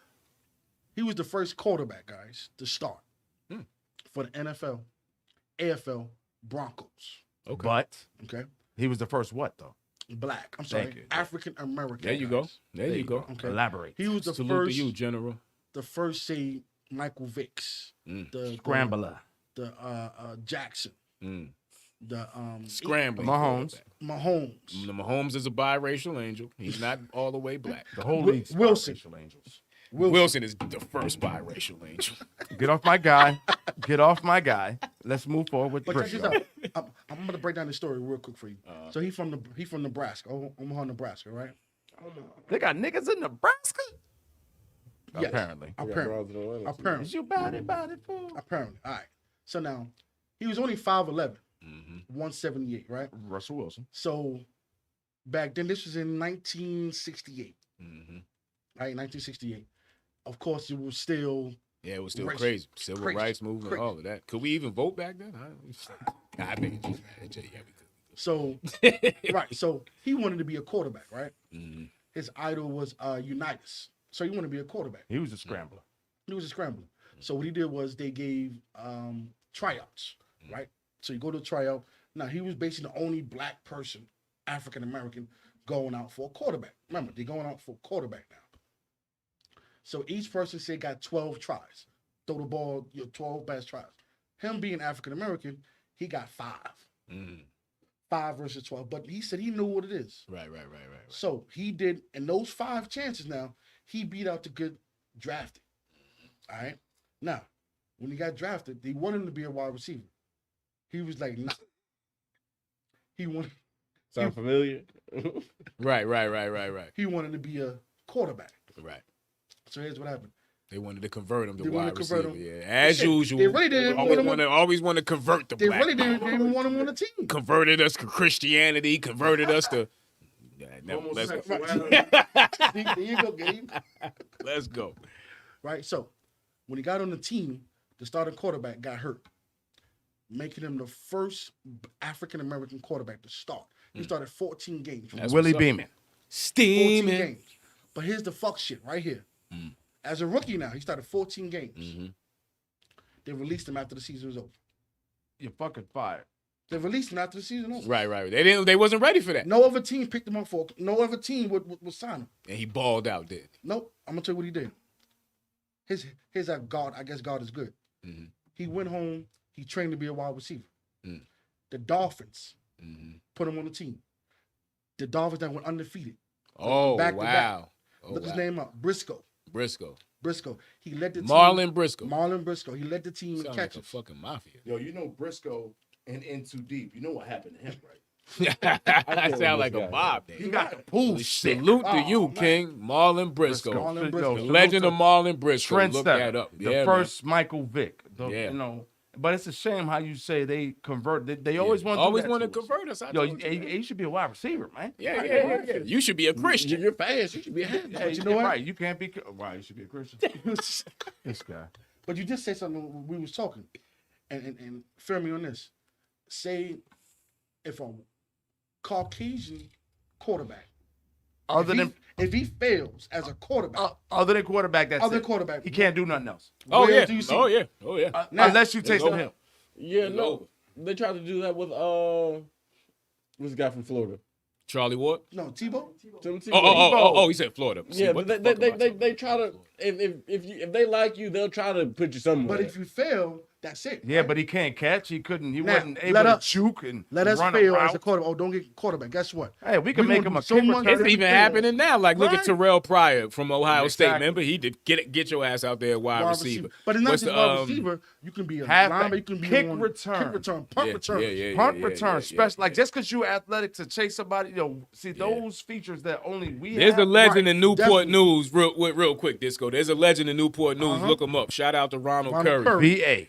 He was the first quarterback, guys, to start for the NFL, AFL, Broncos. Okay. But Okay, he was the first what, though? black. I'm Thank sorry, you. African American. There you go. There you go. Okay. Elaborate. He was the Salute first. to you, General. The first, say, Michael Vicks, the Scrambler. the Jackson, the Scrambling. Mahomes. Mahomes, The Mahomes is a biracial angel. He's not all the way black. The whole league's Wilson. biracial angels. Wilson is the first biracial angel. Get off my guy. Get off my guy. Let's move forward with But check this Briscoe. out. I'm gonna break down the story real quick for you. So he from Nebraska, Omaha, Nebraska, right? They got niggas in Nebraska? Yes. Apparently. Apparently. Is you body fool? Apparently. All right. So now, he was only 5'11", 178, right? Russell Wilson. So back then, this was in 1968. Right, 1968. Of course, it was still. Yeah, it was still Racial. crazy. Civil Crazy. rights movement, Crazy. all of that. Could we even vote back then? I think yeah, we could. So, right. So he wanted to be a quarterback, right? His idol was Unitas. So he wanted to be a quarterback. He was a scrambler. He was a scrambler. So what he did was they gave tryouts, right? So you go to a tryout. Now he was basically the only black person, African American, going out for a quarterback. Remember, they're going out for a quarterback now. So each person say got 12 tries. Throw the ball, your 12 best tries. Him being African American, he got 5. 5 versus 12. But he said he knew what it is. Right. So he did, in those 5 chances now, he beat out the good drafted. All right. Now, when he got drafted, they wanted him to be a wide receiver. He was like, nah. He wanted. Sound familiar? Right. He wanted to be a quarterback. Right. So here's what happened. They wanted to convert him to They wanted wide to convert receiver. him. Yeah, as usual. They really didn't always want to convert the They black. really didn't even want him on the team. Converted us to Christianity. Converted us to. Yeah, no, let's go. There you go, Gabe. Let's go. Right. So when he got on the team, the starting quarterback got hurt, making him the first African American quarterback to start. He started 14 games. Willie Beeman. 14 Steaming. games. But here's the fuck shit right here. As a rookie now, he started 14 games. They released him after the season was over. You're fucking fired. They released him after the season over. Right. They wasn't ready for that. No other team picked him up for. No other team would sign him. And he balled out, did. Nope. I'm gonna tell you what he did. His God. I guess God is good. He went home. He trained to be a wide receiver. The Dolphins put him on the team. The Dolphins that went undefeated. Oh, Back to back. wow. Look his name up. Briscoe. Briscoe. He led the team. Marlon Briscoe. Marlon Briscoe. He led the team in Sound catches. like a fucking mafia. Yo, you know Briscoe and In Too Deep. You know what happened to him, right? I sound like a mob name. He got the pool stick. Salute to you, King. Marlon Briscoe. Marlon Briscoe. The legend of Marlon Briscoe. Look that up. The first Michael Vick. You know, but it's a shame how you say they convert. They always want to convert us. Yo, you should be a wide receiver, man. Yeah. You should be a Christian. You're fast. You should be a halfback. Hey, you know what? Right. You can't be. Why? You should be a Christian. This guy. But you just said something when we was talking, and feel me on this. Say if a Caucasian quarterback, if he fails as a quarterback, other than quarterback, quarterback, he can't do nothing else. Oh yeah. Unless you take him. Yeah, no. They tried to do that with what's the guy from Florida? Charlie Ward? No, Tebow. Oh, he said Florida. Yeah, but they try to if they like you, they'll try to put you somewhere. But if you fail, that's it. Yeah, right? but he can't catch. He couldn't. He Now, wasn't able to juke and let us run fail a route. as a quarterback. Oh, don't get quarterback. Guess what? Hey, we can make him a so kick much. return. It's even happening now. Like, look at Terrell Pryor from Ohio State. Exactly. Remember, he did get your ass out there wide receiver. But it's not What's just the, wide receiver. You can be a halfback, linebacker. You can be kick on return, punt return. Punt return. Special, like just because you're athletic to chase somebody, see those features that only we have. There's a legend in Newport definitely. News, real quick, Disco. There's a legend in Newport News. Look him up. Shout out to Ronald Curry. VA.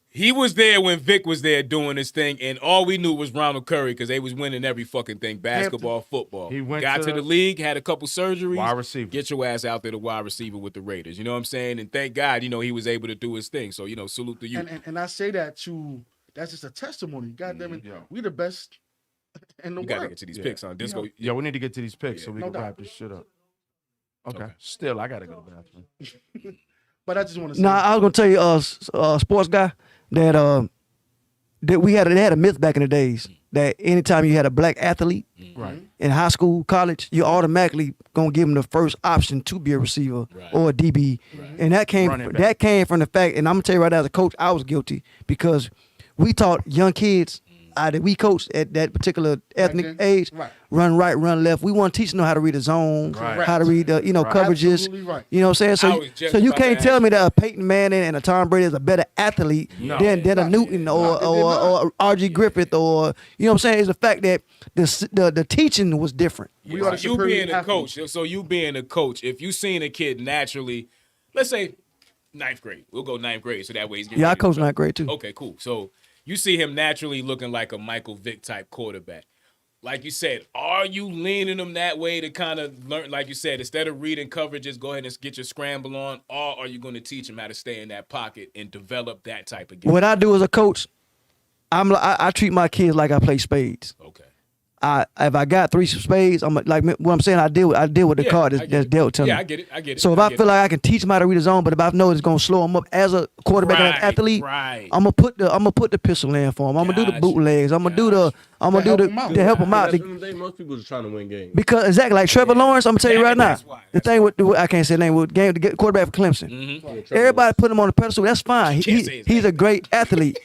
He was there when Vic was there doing his thing, and all we knew was Ronald Curry because they was winning every fucking thing, basketball, football. He got to the league, had a couple surgeries. Wide receiver. Get your ass out there to wide receiver with the Raiders. You know what I'm saying? And thank God, he was able to do his thing. So, salute to you. And I say that that's just a testimony. God damn it, we the best in the We world. got to get to these picks on Disco. Yo, we need to get to these picks so we no can doubt. wrap this shit up. Okay. Still, I got to go to the bathroom. But I just want to say. Nah, I was gonna tell you, sports guy, that they had a myth back in the days that anytime you had a black athlete in high school, college, you automatically gonna give them the first option to be a receiver or a DB, and that came from the fact. And I'm gonna tell you right now, as a coach, I was guilty because we taught young kids that we coached at that particular ethnic age, run right, run left. We want to teach them how to read a zone, how to read coverages. Right. You know what I'm saying? So you can't tell me that a Peyton Manning and a Tom Brady is a better athlete than a Newton or R.G. Griffith or you know what I'm saying? It's the fact that the teaching was different. You being a coach, if you seen a kid naturally, let's say ninth grade, we'll go ninth grade, so that way he's getting I coached ninth grade too. Okay, cool. So you see him naturally looking like a Michael Vick type quarterback. Like you said, are you leaning him that way to kind of learn, like you said, instead of reading coverages, go ahead and get your scramble on, or are you going to teach him how to stay in that pocket and develop that type of game? What I do as a coach, I treat my kids like I play spades. Okay. If I got 3 spades, I'm like what I'm saying. I deal with the card that's dealt to me. Yeah, I get it. So if I feel like I can teach them how to read a zone, but if I know it's gonna slow them up as a quarterback and an athlete, I'm gonna put the pistol in for them. I'm gonna do the bootlegs. I'm gonna do the to help them out. Most people are trying to win games. Because exactly like Trevor Lawrence, I'm gonna tell you right now. The thing with I can't say the name with the quarterback for Clemson. Everybody put him on the pedestal. That's fine. He's a great athlete.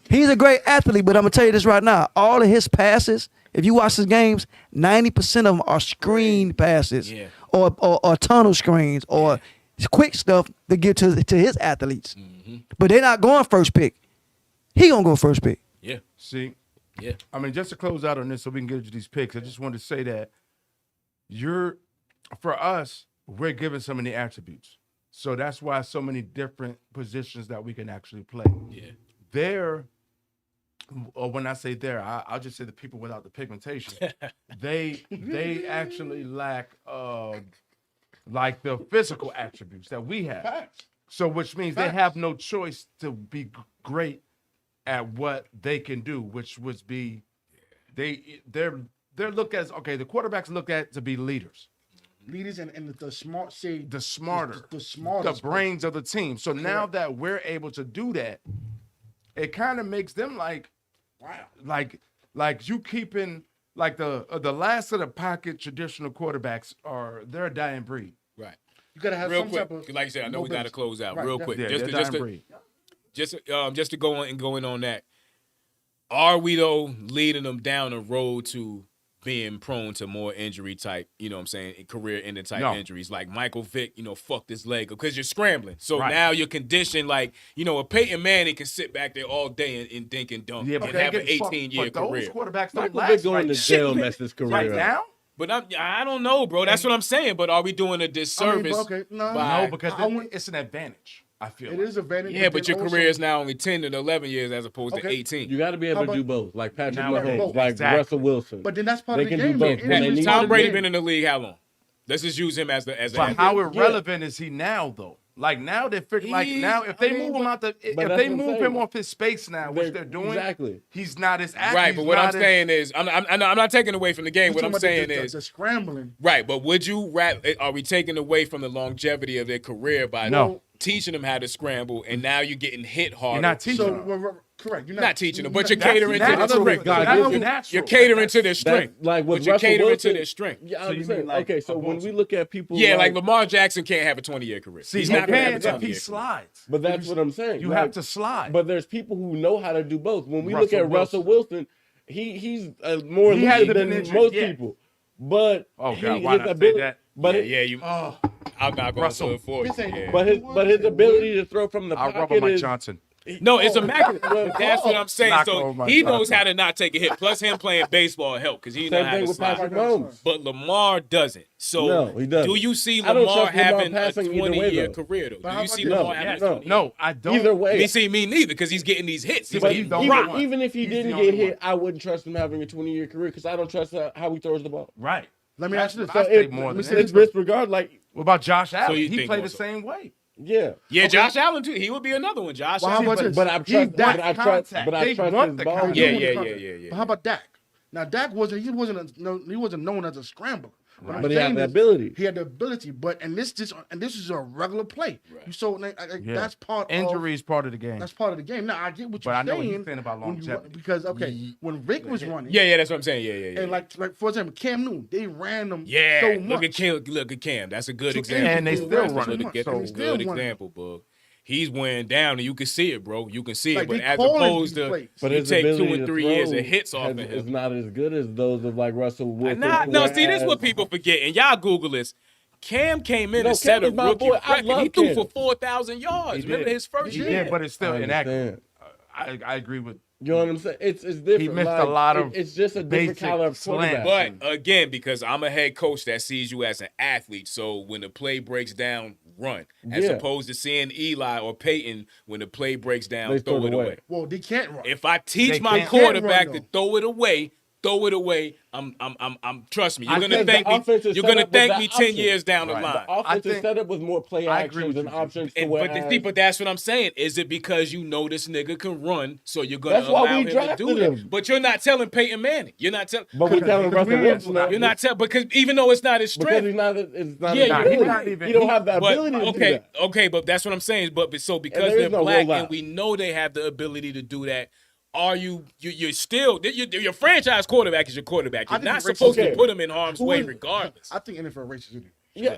He's a great athlete, but I'm gonna tell you this right now. All of his passes, if you watch his games, 90% of them are screen passes or tunnel screens or quick stuff to give to his athletes. But they're not going first pick. He gonna go first pick. Yeah. See? Yeah. I mean, just to close out on this so we can get to these picks, I just wanted to say that for us, we're given so many attributes. So that's why so many different positions that we can actually play. Yeah. Or when I say there, I'll just say the people without the pigmentation. they actually lack like the physical attributes that we have. So which means they have no choice to be great at what they can do, which would be they're looked at as the quarterbacks look at to be leaders. Leaders and the smart the smarter, the brains of the team. So now that we're able to do that, it kind of makes them like, wow, like you keeping like the last of the pocket traditional quarterbacks they're a dying breed. Right. You gotta have real some quick. type of Like I said, I know we gotta close out real quick. Yeah, Just to go on and going on that. Are we though leading them down a road to being prone to more injury type, you know what I'm saying, career-ending type injuries. Like Michael Vick, fucked his leg because you're scrambling. So now you're conditioned like, a Peyton Manning can sit back there all day and think and dunk and have an 18-year career. Those quarterbacks don't Michael last Vick going to jail messed his career right now. But I don't know, bro. That's what I'm saying. But are we doing a disservice? No, because it's an advantage. I feel it is an advantage. Yeah, but your career is now only 10 and 11 years as opposed to 18. You got to be able to do both, like Patrick Mahomes, like Russell Wilson. But then that's part of the game. They can do both. Tom Brady been in the league how long? Let's just use him as But how irrelevant is he now, though? Like now they're figuring. Like now, if they move him out if they move him off his space now, which they're doing, he's not as active. Right, but what I'm saying is, I'm not taking away from the game. What I'm saying is the scrambling. Right, but would you are we taking away from the longevity of their career by teaching them how to scramble, and now you're getting hit harder? You're not teaching them. Correct. You're not teaching them, but you're catering to their strength. You're catering to their strength. Like with you're catering Wilson, to their strength. Yeah, I'm saying, okay, so when we look at people, like Lamar Jackson can't have a 20-year career. See, he's not going to have a 20-year slides. But that's what I'm saying. You have to slide. But there's people who know how to do both. When we look at Russell Wilson, he's more elite than most people. But why not say that? But I'm not going to do it for you. But his ability to throw from the pocket Mike Johnson. No, it's immaculate. That's what I'm saying. So he knows how to not take a hit. Plus him playing baseball help because he knows how to slide. But Lamar doesn't. So he doesn't. Do you see Lamar having a 20-year career though? Do you see Lamar having a 20-year? No, I don't. Either way. Me neither because he's getting these hits. Even if he didn't get hit, I wouldn't trust him having a 20-year career because I don't trust how he throws the ball. Right. Let me ask you this. It's disregard. Like, what about Josh Allen? He played the same way. Yeah. Josh Allen too. He would be another one. Josh Allen. But I trust his ball. Yeah. But how about Dak? Now Dak wasn't known as a scrambler. Right. But he had the ability. He had the ability, and this is a regular play. Right. So that's part. Injury is part of the game. That's part of the game. Now I get what you're saying. But I know what you're saying about longevity. Because when Rick was running, that's what I'm saying. Yeah. And like for example, Cam Newton, they ran them so much. Look at Cam. That's a good example. And they still run. That's a good example, bro. He's wearing down, and you can see it, bro. You can see it, but as opposed to you take 2 and 3 years of hits off of him, it's not as good as those of like Russell Wilson. See, this is what people forget, and y'all Google this. Cam came in and set a rookie record. He threw for 4,000 yards. Remember his first year? Yeah, but it's still inaccurate. I agree with. You know what I'm saying? It's different. He missed a lot of. It's just a different caliber of quarterback. But again, because I'm a head coach that sees you as an athlete, so when the play breaks down, run. As opposed to seeing Eli or Peyton, when the play breaks down, throw it away. Well, they can't run. If I teach my quarterback to throw it away, trust me, you're gonna thank me. You're gonna thank me 10 years down the line. The offense is set up with more play actions and options. But that's what I'm saying. Is it because you know this nigga can run, so you're gonna allow him to do it? But you're not telling Peyton Manning. You're not telling. But we're telling Russell Wilson. You're not telling because even though it's not his strength, because it's not. He don't have the ability to do that. Okay, but that's what I'm saying. But because they're black and we know they have the ability to do that. Are you're still your franchise quarterback is your quarterback. You're not supposed to put him in harm's way regardless. I think NFL racist. Yeah.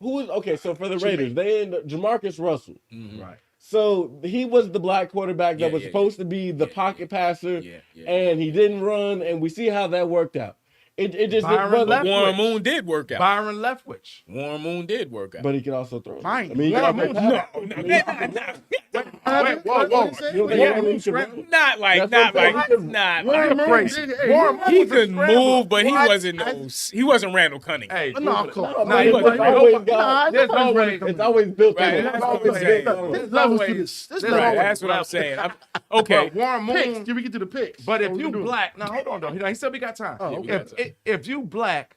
Who is okay? So for the Raiders, they end Jamarcus Russell. Mm-hmm. Right. So he was the black quarterback that was supposed to be the pocket passer, and he didn't run, and we see how that worked out. It just didn't. Warren Moon did work out. Byron Leftwich. Warren Moon did work out. But he can also throw. Fine. I mean, Warren Moon. Not like. He could move, but he wasn't Randall Cunningham. Hey, it's always built. There's levels to this. That's what I'm saying. Okay, Warren Moon. Can we get to the picks? But if you black, now hold on though. He said we got time. Oh, okay. If you black,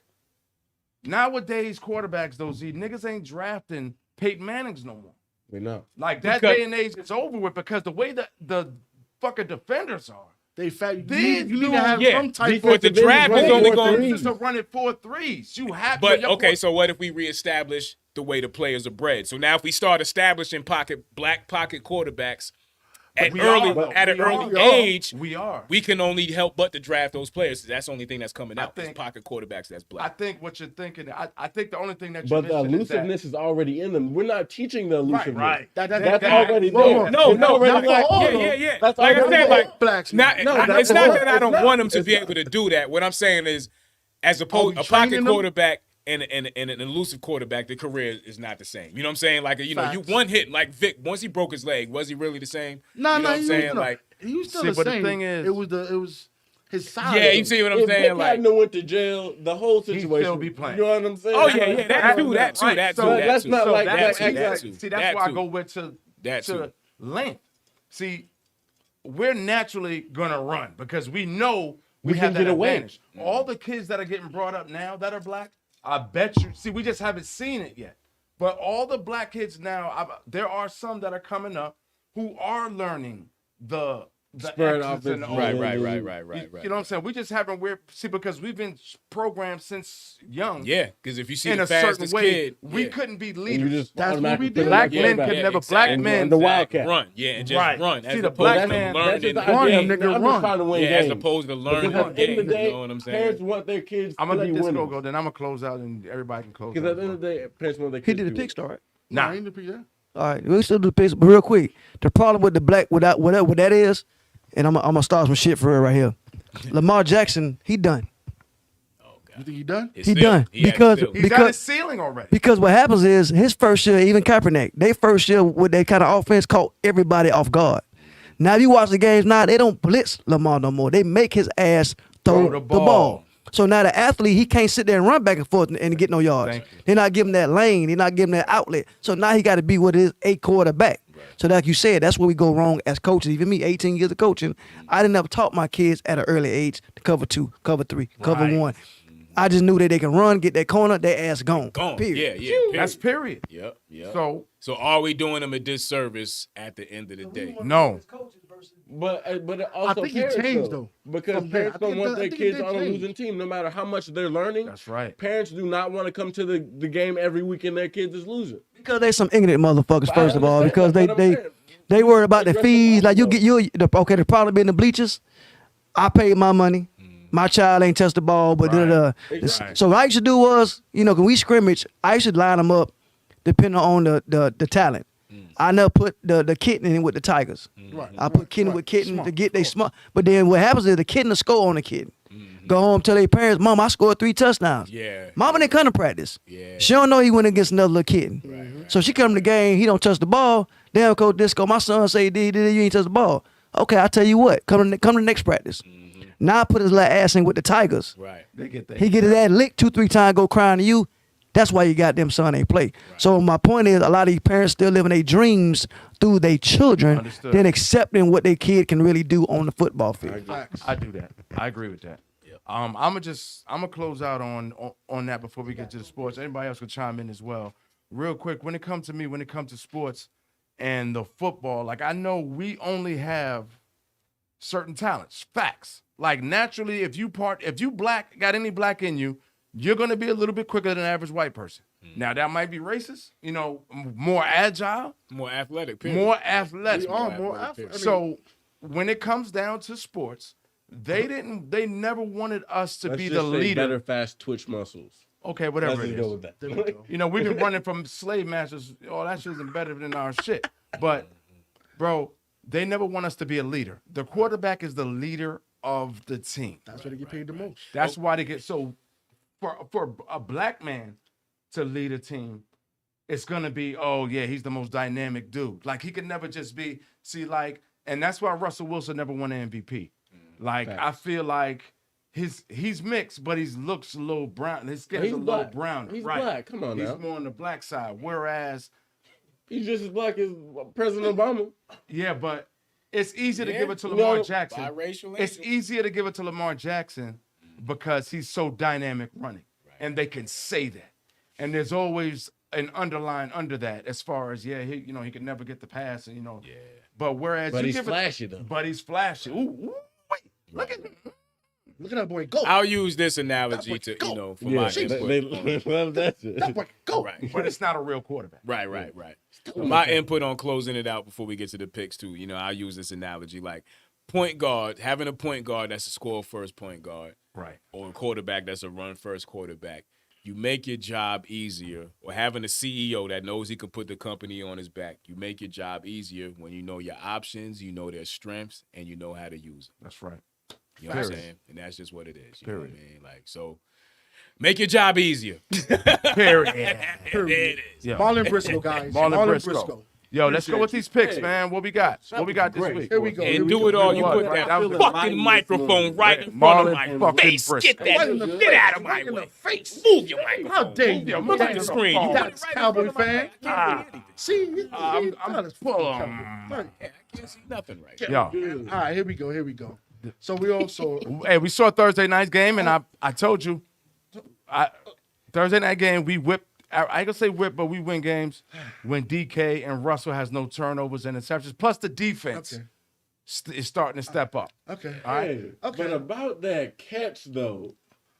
nowadays quarterbacks, those niggas ain't drafting Peyton Mannings no more. We know. Like that day and age is over with because the way the fucking defenders are. You need to have some type but the draft is only going to run it 4-3s. You have. But okay, so what if we reestablish the way the players are bred? So now if we start establishing black pocket quarterbacks. At an early age, we can only help but to draft those players. That's the only thing that's coming out. Pocket quarterbacks that's black. I think what you're thinking. I think the only thing that you're the elusiveness is already in them. We're not teaching the elusiveness. Right. That's already there. No. Yeah. That's like I said, like blacks. It's not that I don't want them to be able to do that. What I'm saying is, As opposed a pocket quarterback and an elusive quarterback, the career is not the same. You know what I'm saying? Like you one hit like Vic. Once he broke his leg, was he really the same? No, you know what I'm saying? Like he was still the same. The thing is, it was his size. Yeah, you see what I'm saying? Vic Like hadn't went to jail, the whole situation. He'd still be playing. You know what I'm saying? Oh yeah, that too. That's not like that. See, that's why I go with to length. See, we're naturally gonna run because we know we have that advantage. All the kids that are getting brought up now that are black, I bet you. See, we just haven't seen it yet. But all the black kids now, there are some that are coming up who are learning the Spread X's and O's. Right. You know what I'm saying? We just haven't. Because we've been programmed since young. Yeah, because if you see in the a certain fastest way, kid, we couldn't be leaders. That's what we did. Black men could never. Black men the wildcat run. Yeah, and just run. See, the black man learning as opposed to learning the game. You know what I'm saying? Parents want their kids. I'm gonna be let this winners. go. Then I'm gonna close out, and everybody can close. Because at the end of the day, parents want their kids. He did the pick start. Nah. I ain't the pick that. All right, we still do the picks, but real quick, the problem with the black, what that is, and I'm gonna start some shit for real right here. Lamar Jackson, he done. You think he done? He done because he's got his ceiling already. Because what happens is his first year, even Kaepernick, they first year with that kind of offense caught everybody off guard. Now if you watch the games now, they don't blitz Lamar no more. They make his ass throw the ball. So now the athlete, he can't sit there and run back and forth and get no yards. They're not giving that lane. They're not giving that outlet. So now he got to be what is a quarterback. Right. So like you said, that's where we go wrong as coaches. Even me, 18 years of coaching, I didn't ever taught my kids at an early age to cover 2, cover 3, cover 1. I just knew that they can run, get that corner, their ass gone. Period. Yeah. Period. That's period. Yep. So are we doing them a disservice at the end of the day? No. But also I think it changed though. Because parents don't want their kids on a losing team, no matter how much they're learning. That's right. Parents do not want to come to the game every weekend their kids is losing. Because they some ignorant motherfuckers, first of all. Because they worry about the fees. Like the problem be in the bleachers. I paid my money. My child ain't touched the ball, but So what I used to do was, when we scrimmage, I used to line them up depending on the talent. I never put the kitten in with the Tigers. I put kitten with kitten to get they smart. But then what happens is the kitten will score on the kitten. Go home, tell their parents, Mom, I scored 3 touchdowns. Yeah. Mama didn't come to practice. Yeah. She don't know he went against another little kitten. Right. So she come to the game, he don't touch the ball. Damn, Coach Disco, my son say, you ain't touch the ball. Okay, I tell you what, come to the next practice. Now I put his little ass in with the Tigers. Right. They get that. He get his ass licked 2-3 times, go crying to you. That's why you got them son ain't play. Right. So my point is, a lot of these parents still living their dreams through their children, then accepting what their kid can really do on the football field. I do that. I agree with that. Yep. I'm gonna close out on that before we get to the sports. Anybody else can chime in as well. Real quick, when it comes to sports and the football, like I know we only have certain talents, facts. Like naturally, if you black, got any black in you, you're going to be a little bit quicker than an average white person. Now, that might be racist, more agile. More athletic. Period. More athletic. We are more athletic. So, when it comes down to sports, they never wanted us to be the leader. Better fast twitch muscles. Okay, whatever it is. Go with that. We've been running from slave masters. Oh, that shit isn't better than our shit. But, bro, they never want us to be a leader. The quarterback is the leader of the team. That's why they get paid the most. That's why they get so... For a black man to lead a team, it's gonna be, oh yeah, he's the most dynamic dude. Like he could never just be and that's why Russell Wilson never won an MVP. I feel like he's mixed, but he looks a little brown. His skin is a little browner. He's black. Come on now. He's more on the black side. Whereas he's just as black as President Obama. Yeah, but it's easier to give it to Lamar Jackson. Biracial. It's easier to give it to Lamar Jackson. Because he's so dynamic running, and they can say that, and there's always an underline under that as far as he could never get the pass, and But whereas he's flashy though. But he's flashy. Ooh, wait, look at that boy go. I'll use this analogy for my input. They love that shit. That boy go. Right. But it's not a real quarterback. Right. My input on closing it out before we get to the picks too. I'll use this analogy like point guard, having a point guard that's a score first point guard. Right. Or a quarterback that's a run first quarterback. You make your job easier, or having a CEO that knows he can put the company on his back. You make your job easier when you know your options, you know their strengths, and you know how to use them. That's right. You know what I'm saying? And that's just what it is. You know what I mean? So Make your job easier. Period. There it is. Yo. Marlon Briscoe, guys. Marlon Briscoe. Yo, let's go with these picks, man. What we got? What we got this week? Here we go. And do it all. You put that fucking microphone right in front of my face. Get that shit out of my way. Move your microphone. How dare you? Look at the screen. You You got this Cowboy fan. See, I'm full. I can't see nothing right. Yo. All right, here we go. So we also Hey, we saw Thursday night's game, and I told you, Thursday night game, we whipped. I ain't gonna say whip, but we win games when DK and Russell has no turnovers and interceptions. Plus the defense is starting to step up. Okay. All right. Hey, but about that catch though,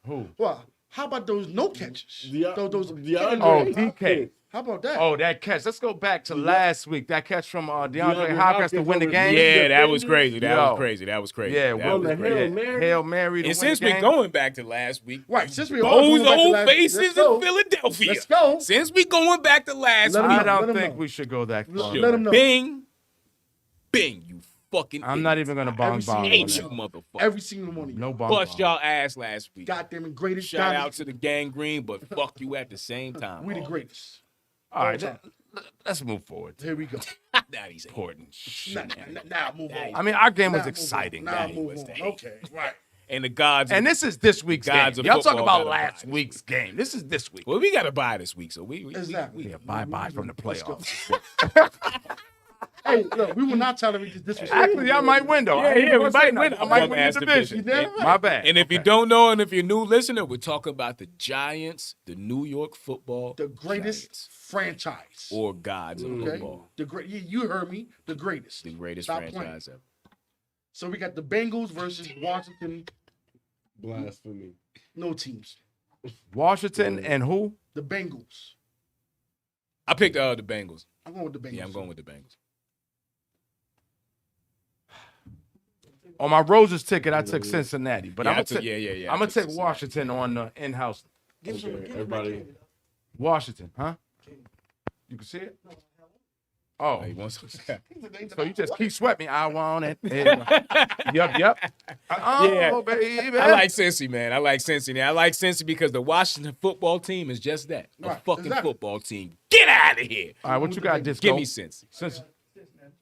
Who? Well, how about those no catches? Those DK. How about that? Oh, that catch. Let's go back to last week. That catch from DeAndre Hopkins to win the game. Yeah, that was crazy. That Yo. was crazy. That was crazy. Yeah, that was crazy. Hail Mary. And since we're going back to last week, right? Since we all those going back to old last- faces let's in go. Philadelphia. Let's go. Since we going back to last Let 'em week, I don't Let 'em think know. we should go that far. Let 'em know. Bing, bing, you fucking. I'm not even gonna bong Every bong. single on hate that. you, motherfucker. Every single one of you. No bong Bust bong. y'all ass last week. Goddamn and greatest. Shout out to the gangrene, but fuck you at the same time. We the greatest. All right, let's move forward. Here we go. Now he's Important. Now move on. I mean, our game was Now move on. exciting. Now man. move on. Okay, right. And the gods. And this is this week's Gods game. of Y'all talking football about gotta last buy. week's game. This is this week. Well, we got to buy this week, so we Exactly. Yeah, bye from the Let's go. playoffs. Hey, look, we will not tolerate this disrespect. Actually, I might win though. Yeah, I ain't yeah, gonna we say might nothing. win. I might Bum win ass the division. division. My bad. And if you don't know, and if you're a new listener, we're talking about the Giants, the New York Football, The greatest Giants, franchise. or gods of Okay. football, The great. You heard me. The greatest. the greatest Stop franchise ever. So we got the Bengals versus Washington. blasphemy. No teams. Washington and who? The Bengals. I picked the Bengals. I'm going with the Bengals. Yeah, I'm going with the Bengals. On my Roses ticket, I took Cincinnati, but Yeah, I'm gonna I took- take. yeah, yeah, yeah, I I'm gonna took take Cincinnati. Washington on the in-house. Okay, everybody. Washington, huh? You can see it. Oh, He wants so you just keep sweating me. I want it. Yep. Oh, Yeah. baby. I like Cincy, man. I like Cincy. I like Cincy because the Washington football team is just that. A Right, fucking exactly. football team. Get out of here. All right, what you got, Disco? Give me Cincy.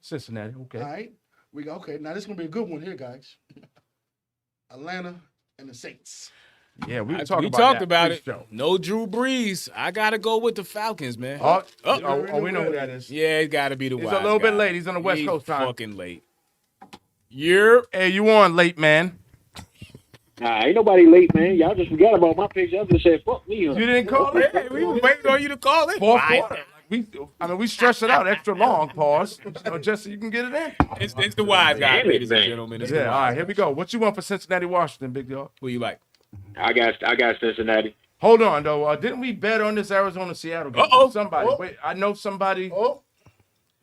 Cincinnati. Okay. All right. We go. Okay. Now this is gonna be a good one here, guys. Atlanta and the Saints. Yeah, we We talked talked about it. Show. No Drew Brees. I gotta go with the Falcons, man. Oh, we know who that is. Yeah, it gotta be the He's wise a little bit guy. late. He's on the West He's Coast time. Fucking late. You're Hey, you on late, man? Nah, ain't nobody late, man. Y'all just forgot about my picture. Y'all just said, fuck me. You didn't call it. Hey, we were waiting on you to call it. Fourth quarter. We stretched it out extra long. Pause. Just so you can get it in. It's the wise guy, Damn it, ladies and man. gentlemen. It's the Yeah. All wise right. Here we go. What you want for Cincinnati, Washington, big dog? Who you like? I got Cincinnati. Hold on, though. Didn't we bet on this Arizona Seattle game? Uh-oh. Somebody. Oh. Wait, I know somebody. Oh,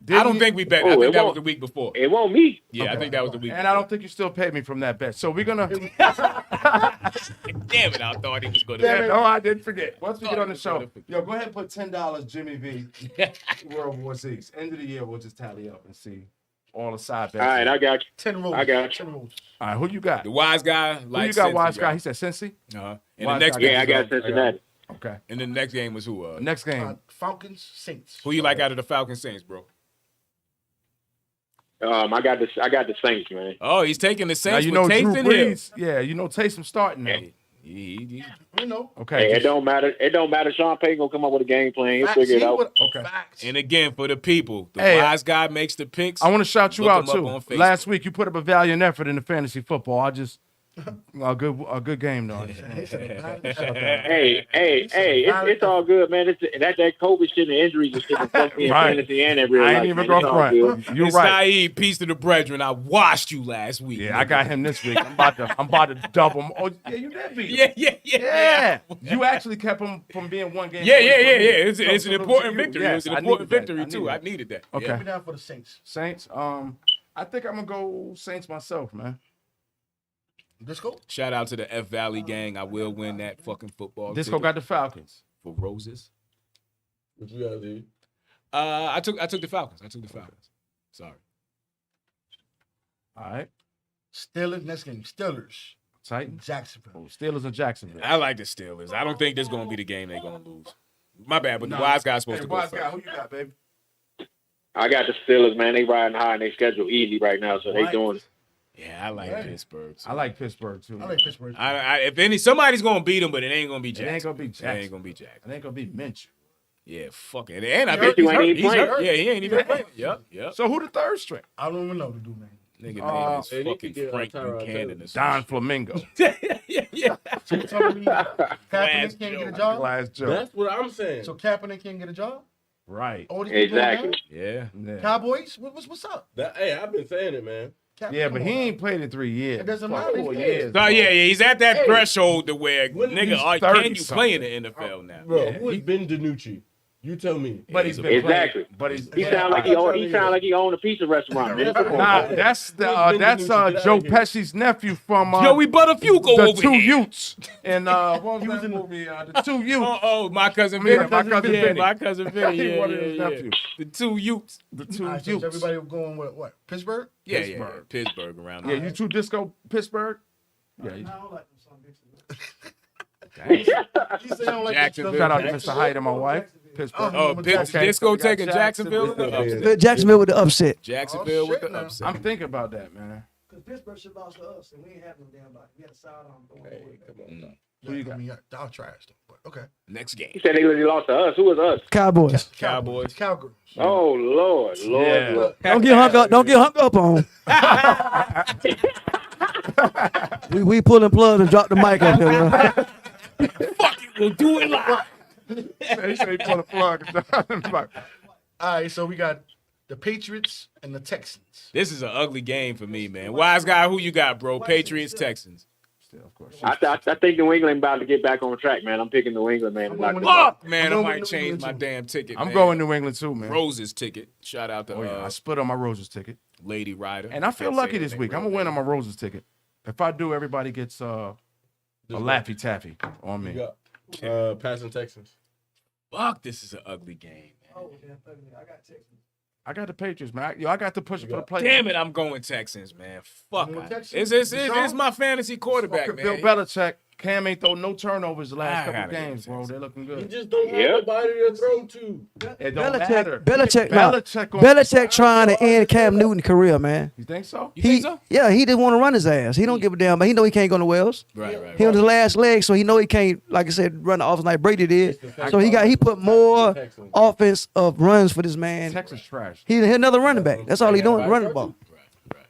I don't think we bet. I Oh, think it that was won't- the week before. It won't me. Yeah, I think that was the week And I don't think you still paid me from that bet. So we're gonna. before. Damn it, I thought he was going Yeah, to. no, I didn't forget. Once we get on the show, Thought yo, go ahead and put $10, Jimmy V. World War Z's. End of the year, we'll just tally up and see all the side bets. All right, I got you. 10 rolls. I got you. 10 rolls. All right, who you got? The wise guy, Who like you got, Cincy, wise guy? y'all. He said Cincy. Uh-huh. And Wise the next guy game, Yeah, I got Cincinnati. Okay. and then the next game was who? Next game. Falcons, Saints. Who you like out of the Falcons Saints, bro? I got the Saints, man. Oh, he's taking the Now Saints you know with Drew Taysom Hill. Brees. Yeah, you know Taysom starting now. He- You know. Okay. Hey, it just- don't matter. It don't matter. Sean Payton gonna come up with a game plan. He'll Facts, figure it he out. would- Okay. Facts. And again, for the people, the Hey, wise guy makes the picks. I want to shout you Look out him up too. on Facebook. Last week you put up a valiant effort in the fantasy football. I just a good game though. Hey, it's all good, man. It's that COVID shit and injuries and shit affect me in Right. fantasy and in real I life. ain't even man. gonna It's all front. good. You're It's right. Saeed, peace to the brethren. I washed you last week. Yeah, I got him this week. I'm about to double him. Oh, yeah, you did beat him. Yeah. Yeah. You actually kept him from being one game. Yeah. away from me. It's So an salute important to you. victory. Yes, It was an I important needed that. victory, I too. needed I that. needed that. Okay. Put me down for the Saints. Saints. I think I'm gonna go Saints myself, man. Disco. Shout out to the F Valley gang. I will win that fucking football. Disco ticket got the Falcons. for roses. What you got, dude? I took the Falcons. Sorry. All right. Steelers. Next game. Steelers. Titans? Jacksonville. Oh, Steelers and Jacksonville. I like the Steelers. I don't think this is gonna be the game they're gonna lose. My bad, but the wise guy's supposed to go wise first. guy, who you got, baby? I got the Steelers, man. They riding high and they schedule easy right now, so they doing. Yeah, I like Pittsburgh. Too. I like Pittsburgh too. I like Pittsburgh. If somebody's gonna beat them, but it ain't gonna be Jackson. It ain't gonna be Jackson. It ain't gonna be Jackson. It ain't gonna be Minshew. Yeah, fuck it. And I bet he's hurt. Yeah, he ain't even playing. Yep. So who the third string? I don't even know the dude name. Nigga name is fucking Frank Buchanan. Don Flamingo. yeah. So Kaepernick can't get a job? Glass Joe. That's what I'm saying. So Kaepernick can't get a job? Right. All these people Exactly. Yeah. Cowboys? What's up? Hey, I've been saying it, man. Yeah, but he ain't played in 3 years. It doesn't Fuck, matter. 4 He's years. So yeah, he's at that threshold to where When nigga, he's can you 30 play in the NFL now? Bro, who has Ben DiNucci? You tell me. But he's been Exactly. playing. But He sound like he owned a pizza restaurant, man. Nah, that's Joe Pesci's nephew from Joey Buttafuoco the over Two here. Utes and what was that movie? The Two Utes. Oh, my cousin Vinny. Yeah, my cousin Vinny. My cousin Vinny. He one of his Yeah. nephews. The Two Utes. The Two All right, so Utes. everybody going with what? Pittsburgh? Yeah. Pittsburgh around Yeah, there. you two disco Pittsburgh. Yeah. I don't like them some Dang. You say I don't like Jacksonville. Shout out to Mr. Hyde and my wife. Pittsburgh. Oh, Disco We got taking Jacksonville with the upset. Jacksonville with the upset. Jacksonville with the upset. I'm thinking about that, man. Because Pittsburgh should lost to us, and we ain't having no damn body. We had a side on. Hey, come on. Who you got? I mean, y'all trash though. But okay. Next game. He said they lost to us. Who was us? Cowboys. Cowboys. Cowgirls. Oh Lord. Yeah. Don't get hung up. Don't get hung up on. we pulling plugs and drop the mic up here. Man. Fuck it, we'll do it live. He said he pulled a plug. All right, so we got the Patriots and the Texans. This is an ugly game for me, man. Wise guy, who you got, bro? Patriots, Texans. Still, of course. I think New England about to get back on track, man. I'm picking New England, man. Fuck, man, I I'm might going change with my New damn ticket. I'm man. going New England too, man. Roses ticket. Shout out to Oh yeah, I split on my Roses ticket, Lady Rider. and I feel Can't lucky say this that week. they I'm gonna real win on name. my Roses ticket. If I do, everybody gets a Laffy Taffy on me. You got passing Texans. Fuck, this is an ugly game, man. Oh, I got Texans. I got the Patriots, man. I got to push it for the play. Damn it, I'm going Texans, man. Fuck. going I- Texans? It's my fantasy quarterback, man. Bill Belichick. Cam ain't throw no turnovers the last I couple gotta get games, bro. Texans. They're looking You good. just don't have Yep. nobody to throw to. It don't matter. Belichick trying to end Cam Newton's career, man. You think so? You think so? Yeah, he didn't want to run his ass. He don't give a damn, but he know he can't go to Wells. Right. He on his last leg, so he know he can't, like I said, run the offense like Brady did. So he put more offense of runs for this man. Texas trash. He another running back. That's all he doing, running the ball.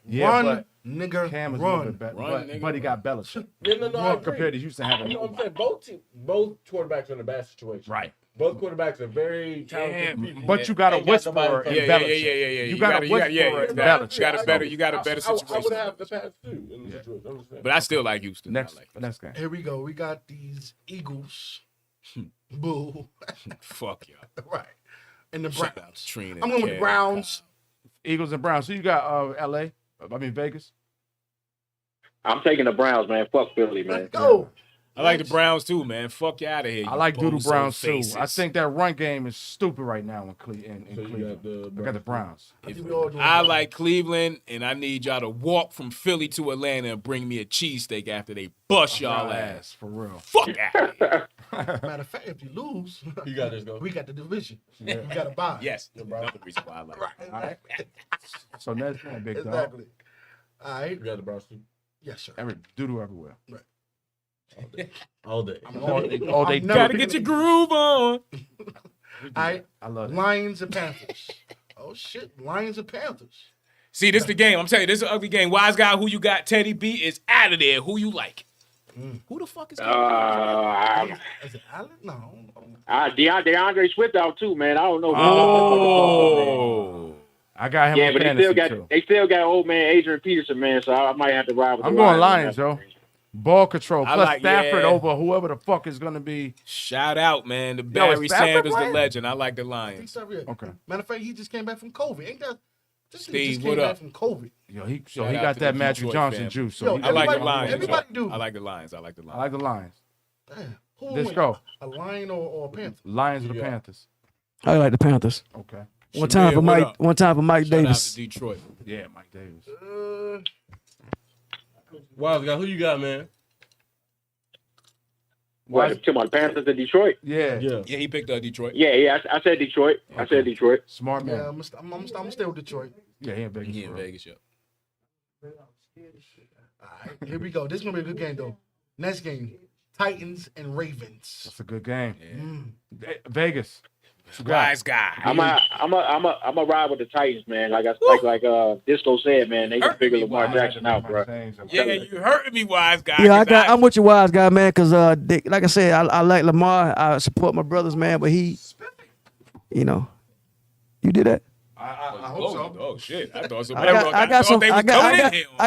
Yeah, Run, but nigga, Cam is a little run. bit better. Run, But, nigga, but he got Belichick. No, I agree. Compared to Houston having You know what I'm saying? Both quarterbacks are in a bad situation. Right. Both quarterbacks are very talented people. But you got to Ain't got whisper nobody in to- Yeah. Belichick. You got got to whisper in Belichick. You got a better I situation. would have the pass too in the situation. I'm just saying. But I still like Houston. Next, I like next game. Here we go. We got these Eagles. Boo. Fuck y'all. Right. And the Shout out Browns. to Trina I'm and going with the Kev. Browns. Eagles and Browns. So you got L.A. Vegas. I'm taking the Browns, man. Fuck Philly, man. Let's go. I like the Browns too, man. Fuck you out of here. I like Doodle bozo Browns faces. too. I think that run game is stupid right now in So you Cleveland. got I got the Browns. I think we all doing I well. like Cleveland, and I need y'all to walk from Philly to Atlanta and bring me a cheesesteak after they bust y'all ass. For real. Fuck out of here. Matter of fact, if you lose, You got this go. we got the division. We got to buy. Yes, another reason why I like it. All right. So next game, big dog. Exactly. All right. You got the Browns too. Yes, sir. Doodle everywhere. All day. All they I'm never Gotta get your groove on. All right. I love it. Lions and Panthers. Oh shit, Lions and Panthers. See, this is the game. I'm telling you, this is an ugly game. Wise guy, who you got? Teddy B is out of there. Who you like? Who the fuck is that? Is it Allen? No. DeAndre Swift out too, man. I don't know. Oh. I got him Yeah, on but fantasy they too. still got old man Adrian Peterson, man. So I might have to ride with. I'm the going Lions, Joe. Ball control. I Plus like- Stafford yeah. over whoever the fuck is going to be. Shout out, man. The Yo, is Barry Stafford Sanders, the playing? legend. I like the Lions. Okay. Matter of fact, he just came back from COVID. Ain't that? This Steve, dude just what came up? back from COVID. Yo, he Shout out got to that the Magic Detroit Johnson fam. juice. So Yo, he I like the Everybody- Lions. everybody do. I like the Lions. I like the I Lions. like the Lions. Damn. Who Let's win? go. A Lion or a Panther? Lions or the Yeah. Panthers. I like the Panthers. Okay. One time for what Mike. up? One time for Mike Shout out Davis. to Detroit. Yeah, Mike Davis. Wild guy, who you got, man? What? The Panthers in Detroit? Yeah. Yeah, he picked Detroit. Yeah. I said Detroit. Okay. I said Detroit. Smart man. Yeah, I'm gonna stay with Detroit. Yeah, he in Vegas. He in Vegas, yeah. All right, here we go. This is gonna be a good game though. Next game, Titans and Ravens. That's a good game. Yeah. Vegas. Wise guy. I'm a ride with the Titans, man. Like Disco said, man, they can figure Lamar Jackson out, bro. Yeah, you hurting me, wise guy. Yeah, I'm with you, wise guy, man. Cause like I said, I like Lamar. I support my brothers, man. But he, you did that. I hope so. Oh shit! I thought somebody. I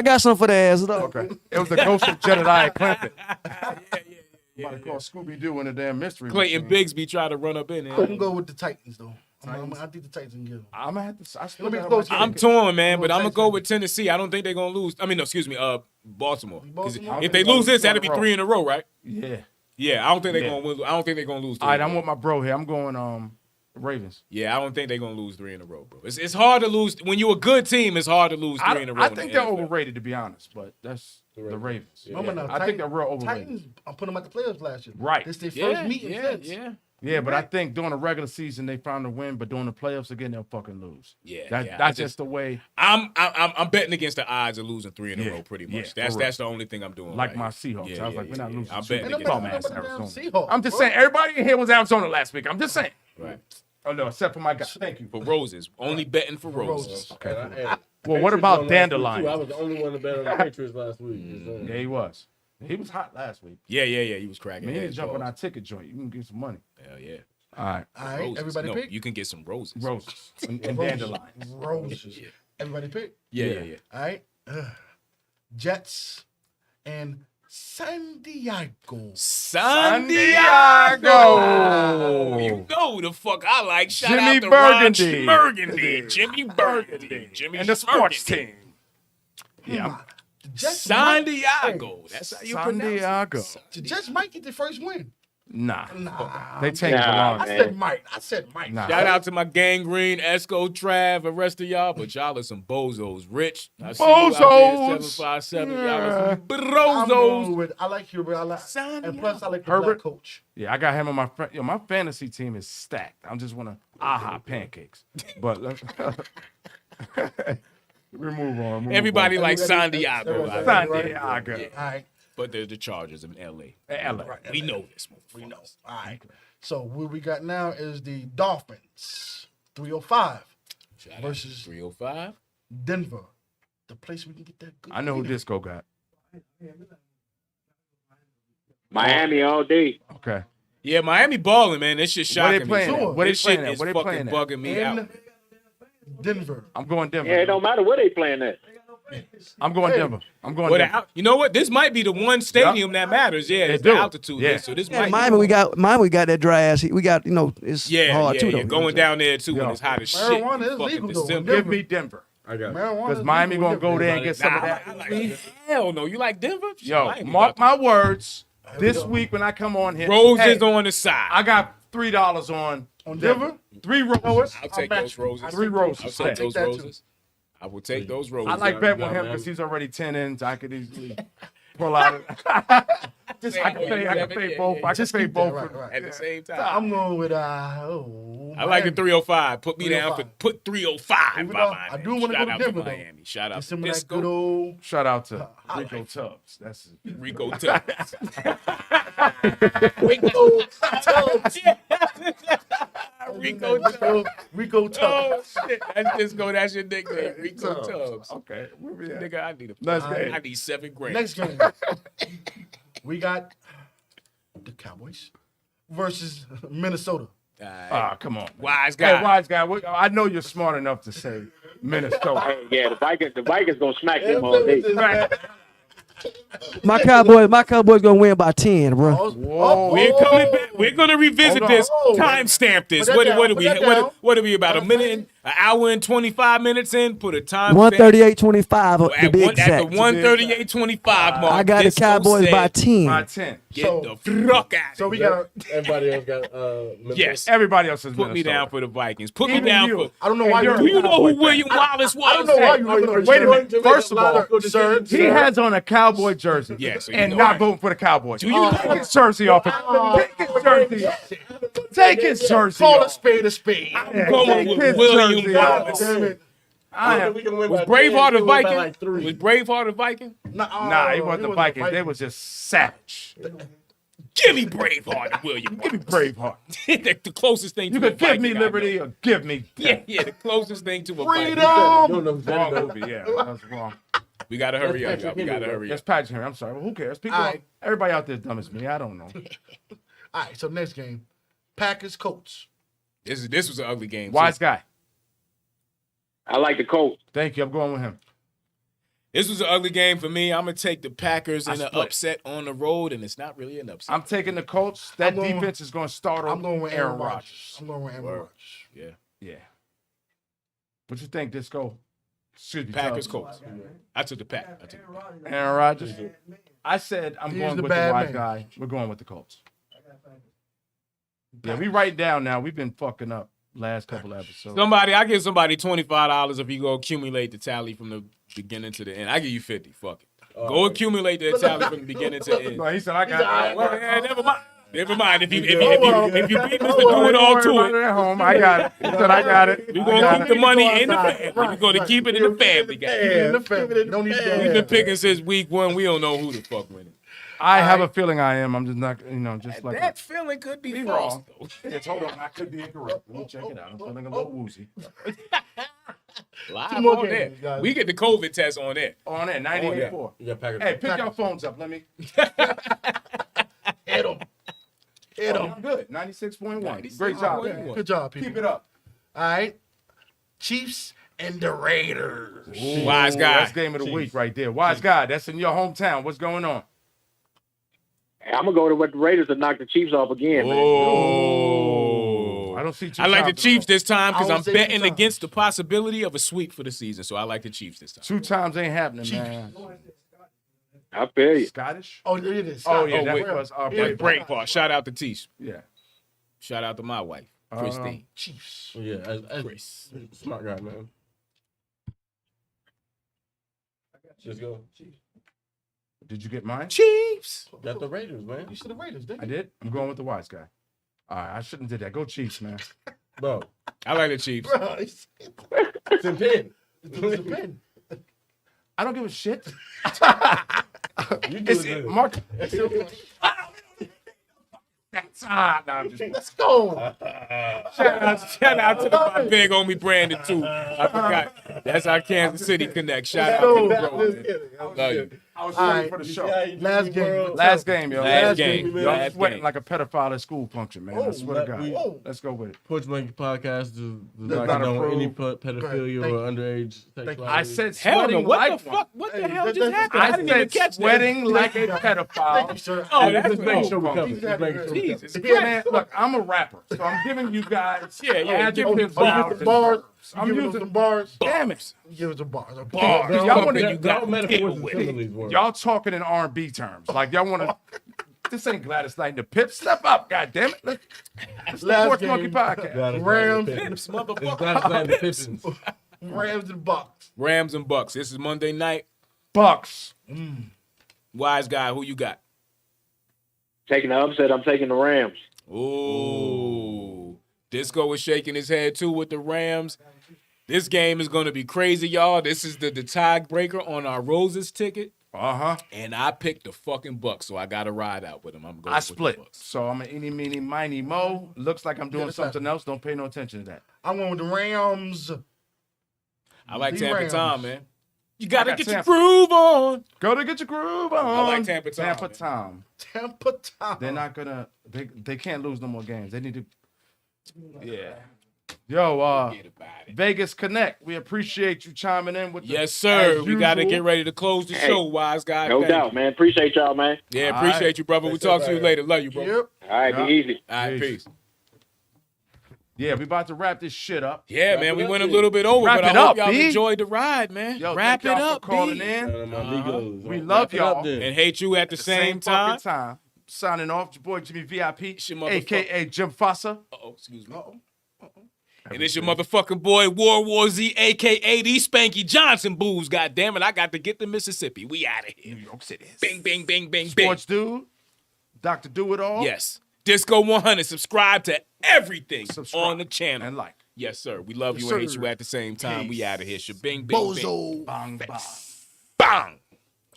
got some for the ass though. Okay. It was the ghost of Jedediah Clinton. About to call Scooby Doo in a damn mystery. Clayton Bigsby tried to run up in there. Couldn't go with the Titans though. I think the Titans can get them. I'm gonna have to. It'll be a close game. I'm torn, man, but I'm gonna go with Tennessee. I don't think they're gonna lose. I mean, no, excuse me, Baltimore. 'Cause if they lose this, that'll be 3 in a row, right? Yeah. Yeah, I don't think they're gonna win. I don't think they're gonna lose. All right, I'm with my bro here. I'm going Ravens. Yeah, I don't think they're gonna lose 3 in a row, bro. It's hard to lose when you're a good team. It's hard to lose 3 in a row. I think they're overrated, to be honest, but that's the Ravens. Yeah. I think they're real overrated. Titans, I'm putting them at the playoffs last year. Right. This their first meeting. Yeah, but I think during the regular season they found a win, but during the playoffs again they'll fucking lose. That's just the way. I'm betting against the odds of losing 3 in a row, pretty much. That's the only thing I'm doing. Like my Seahawks. I was like, we're not losing. I'm betting against Arizona. I'm just saying, everybody in here was Arizona last week. I'm just saying. Right. Oh no, except for my guy. Thank you for roses. Only betting for roses. Okay. Well, what about Dandelion? I was the only one to bet on the Patriots last week. Yeah, he was. He was hot last week. Yeah. He was cracking. Man, he didn't jump on our ticket joint. You can get some money. Hell yeah. All right. Roses. Everybody pick? You can get some roses. Roses. And dandelions. Roses. Everybody pick? Yeah. All right. Jets and San Diego. San Diego. You know who the fuck I like. Shout Jimmy out to Burgundy. Ron Burgundy. Jimmy Burgundy. Jimmy and the sports Burgundy. team. Yeah. San Diego. That's how you pronounce it. San Diego. The Jets might get the first win. Nah. They changed the law. I said Mike. Nah. Shout out to my Gangrene, Esco, Trav, the rest of y'all, but y'all are some bozos. Rich, I see bozos. you out there, 757. Y'all are some bozos. I like Hubert. And plus, I like the Herbert. black coach. Yeah, I got him on my friend. Yo, my fantasy team is stacked. I just want to pancakes. But let's we move on. Everybody likes San Diego. San Diego. Yeah. All right. But there's the Chargers in L.A. Right, we know this. We know. All right. So what we got now is the Dolphins, 305 versus 305 Denver, the place we can get that good. I know who Disco got. Miami all day. Okay. Yeah, Miami balling, man. This shit shocking me. What they This shit playing is at? What they fucking playing at? bugging me out. Denver. I'm going Denver. Yeah, it don't matter where they playing at. I'm going Denver. I'm going Denver. You know what? This might be the one stadium that matters. Yeah, it's the altitude. Yeah. So this Yeah, might Miami, we got that dry ass. We got, it's hard too. Yeah, going down there too when it's hot as shit. Marijuana is Fucking legal, though. December. Give me Denver. I got Marijuana Because is Miami legal gonna go there and get some of Nah, that. I like hell no. You like Denver? Yo, I ain't mark about my words. This week when I come on here, Roses on the side. I got $3 on Denver. 3 roses. I'll take those roses. 3 roses. I'll take those that too. roses. I will take those roses. I like bet with him because he's already 10 ins. I could easily pull out. I can pay both. I can pay both right. at the same time. I'm going with I like the 305. Put me down for 305 by Miami. I do want to go to Denver, though. Miami. Shout out to Some of that Disco. good old. Shout out to Rico Tubbs. That's it. Rico Tubbs. Rico Tubbs. Rico Tubbs. Rico Tubbs. Oh, shit. That's Disco. That's your nickname. Rico Tubbs. Okay. Where we at? Nigga, I need Next game. I need $7,000. Next game. We got the Cowboys versus Minnesota. Come on. Wise guy. Hey, wise guy. I know you're smart enough to say Minnesota. Yeah, the Vikings gonna smack them all day. My Cowboys gonna win by 10, bro. Whoa. We're coming back. We're gonna revisit this. Timestamp this. What are we about a minute An hour and 25 minutes in, put a time 138.25 to be at exact. the 138.25 mark. I got the Cowboys by 10. By 10. Get the fuck out. So we got everybody else got Minnesota. Yes. Everybody else is Put me Minnesota. down for the Vikings. Put me Even down you. for. I don't know why. Do you know who William Wallace was? I don't know why you. Wait a minute. First of all, sir, he has on a Cowboy jersey so you and know not that. voting for the Cowboys. Do you Take his jersey off. Take his jersey off. Take his jersey Call a off. spade a spade. Going with William Wallace. Was Braveheart a Viking? Was Braveheart a Viking? Nah, he wasn't the Vikings. They was just savage. Give me Braveheart and William Wallace. Give me Braveheart. the closest thing You to a could give Viking me I know. liberty or give me Yeah, the closest thing to a Freedom. Viking. wrong movie. Yeah, that's wrong. We gotta hurry up, y'all. We gotta hurry That's up. Patrick Henry. I'm sorry. Well, who cares? People, All right. everybody out there dumb as me. I don't know. All right, so next game, Packers Colts. This was an ugly game. Wise too. guy. I like the Colts. Thank you. I'm going with him. This was an ugly game for me. I'm gonna take the Packers in an split. upset on the road, and it's not really an upset. I'm taking the Colts. That I'm going- defense is going to start I'm on going with Aaron Aaron Rodgers. Rodgers. I'm going with Aaron Rodgers. Yeah. Yeah. What you think, Disco? Excuse me. Packers, Charles. Colts. I took the Pack. Aaron Rodgers. I said I'm He's going the with the bad wise man. guy. We're going with the Colts. Yeah, we write down now. We've been fucking up last couple episodes. I give somebody $25 if you go accumulate the tally from the beginning to the end. I give you 50. Fuck it. Go accumulate the tally from the beginning to the end. No, he said I got it. Well, yeah, never mind. Never mind. If you beat Mr. Do It All to it, at home. I got it. He said I got it. we're gonna keep the money in the family. We're gonna keep it in the family, guys. In the family. Don't need to We've been picking since week 1. We don't know who the fuck winning. I have a feeling I am. I'm just not, just like That feeling could be false, wrong. though. Yes, hold on. I could be incorrect. Let me check it out. I'm feeling a little woozy. Live more on there. games, guys. We get the COVID test on there. On there, 98.4. You got Packers. Hey, pick your phones up. Let me. hit him. Hit him. I'm good. 96.1. Great job. Yeah. Good job, people. Keep it up. All right. Chiefs and the Raiders. Wise guy. That's game of the week right there. Wise guy. That's in your hometown. What's going on? I'm gonna go with the Raiders to knock the Chiefs off again, man. Oh. I don't see two I like the times. Chiefs this time because I I'm would say betting 2 times. against the possibility of a sweep for the season. So I like the Chiefs this time. 2 times ain't happening, man. I feel you. Scottish? Oh, it is. Oh, yeah, Oh, that wait. was our Yeah, break. Braveheart. Shout out to Teach. Yeah. Shout out to my wife, Christine. Chiefs. Yeah, as Chris. smart guy, man. Just go. Did you get mine? Chiefs. Got the Raiders, man. You should the Raiders, didn't I you? did? I'm going with the wise guy. All right, I shouldn't have did that. Go Chiefs, man. Bro, I like the Chiefs. Bro, it's Tim Penn. a pin. I don't give a shit. You do It's it. Mark. Nah, I'm just. Let's go. Shout out to my big homie Brandon too. I forgot. That's our Kansas City connect. Shout out to the bro. man. Love you. I was All ready right. for the show. Last game. Last game, yo. Last game. Y'all Last sweating game. like a pedophile at school function, man. I swear to God. we- Let's go with it. Porch Monkey Podcast does Does not not condone any approve. pedophilia Thank or underage you. sexuality. I said Hell no. sweating What like the one. fuck? What the Hey, hell that- just that's- happened? I I didn't even said catch that. sweating like a Thank you, pedophile. sir. Oh, that's Just make sure we Oh, cover. Jesus, Just make sure we cover. Jesus. Yeah, man, look, I'm a rapper, so I'm giving you guys Yeah, adjectives, give me nouns, and bars. verbs. I'm I'm giving them using some bars. Damn it. Give us some bars. Bars. They're Y'all all- wanna- they're you got all to metaphors deal and with. similes, words. Y'all talking in R&B terms. Like, y'all want to... This ain't Gladys Knight and the Pips. Step up, goddammit. Let's Last Sports game. Monkey Podcast. Gladys Rams. Knight and Pips, Pippins. motherfucker. It's Gladys Knight and the Pippins. Rams and Bucks. Rams and Bucks. This is Monday night. Bucks. Wise guy, who you got? Taking the upset, I'm taking the Rams. Ooh. Disco is shaking his head too with the Rams. This game is going to be crazy, y'all. This is the tiebreaker on our Roses ticket. Uh-huh. And I picked the fucking Bucks, so I got to ride out with them. I'm going I with the split. Bucks. So I'm an eeny, meeny, miny, mo. Looks like I'm doing that's something else. Don't pay no attention to that. I'm going with the Rams. I like The Tampa Rams. Tom, man. You got to I got get your Tampa. groove on. Go to get your groove on. I like Tampa Tom, Tampa man. Tom. Tampa Tom. They're not going to... They can't lose no more games. They need to... Yeah. Yo, Forget about it. Vegas Connect. We appreciate you chiming in with the, Yes, sir. as We got to usual. get ready to close the Hey, show, Wise guy. No Thank doubt, you. man. Appreciate y'all, man. Yeah, All appreciate right. you, brother. We'll talk to you later. Love you, bro. Yep. All right, Yeah. be easy. All right, Peace. peace. Yeah, we about to wrap this shit up. Yeah, man, we went a little bit over, but I hope y'all enjoyed the ride, man. Yo, wrap thank it y'all up, for calling B. in. We love y'all. And hate you at the same fucking time. time. Signing off, your boy Jimmy VIP, your a.k.a. Jim Fossa. Excuse me. And it's your motherfucking boy World War Z, a.k.a. these Spanky Johnson Bulls. Goddamn it, I got to get to Mississippi. We out of here. New York City. Bing, bing, bing, bing, Sports dude, Dr. Do It All. Yes. Disco 100. Subscribe to everything on the channel. And like. Yes, sir. We love Yes, you and hate sir. you at the same time. Peace. We out of here. Bing, bing, Bozo. bing. Bang, bang. Bang.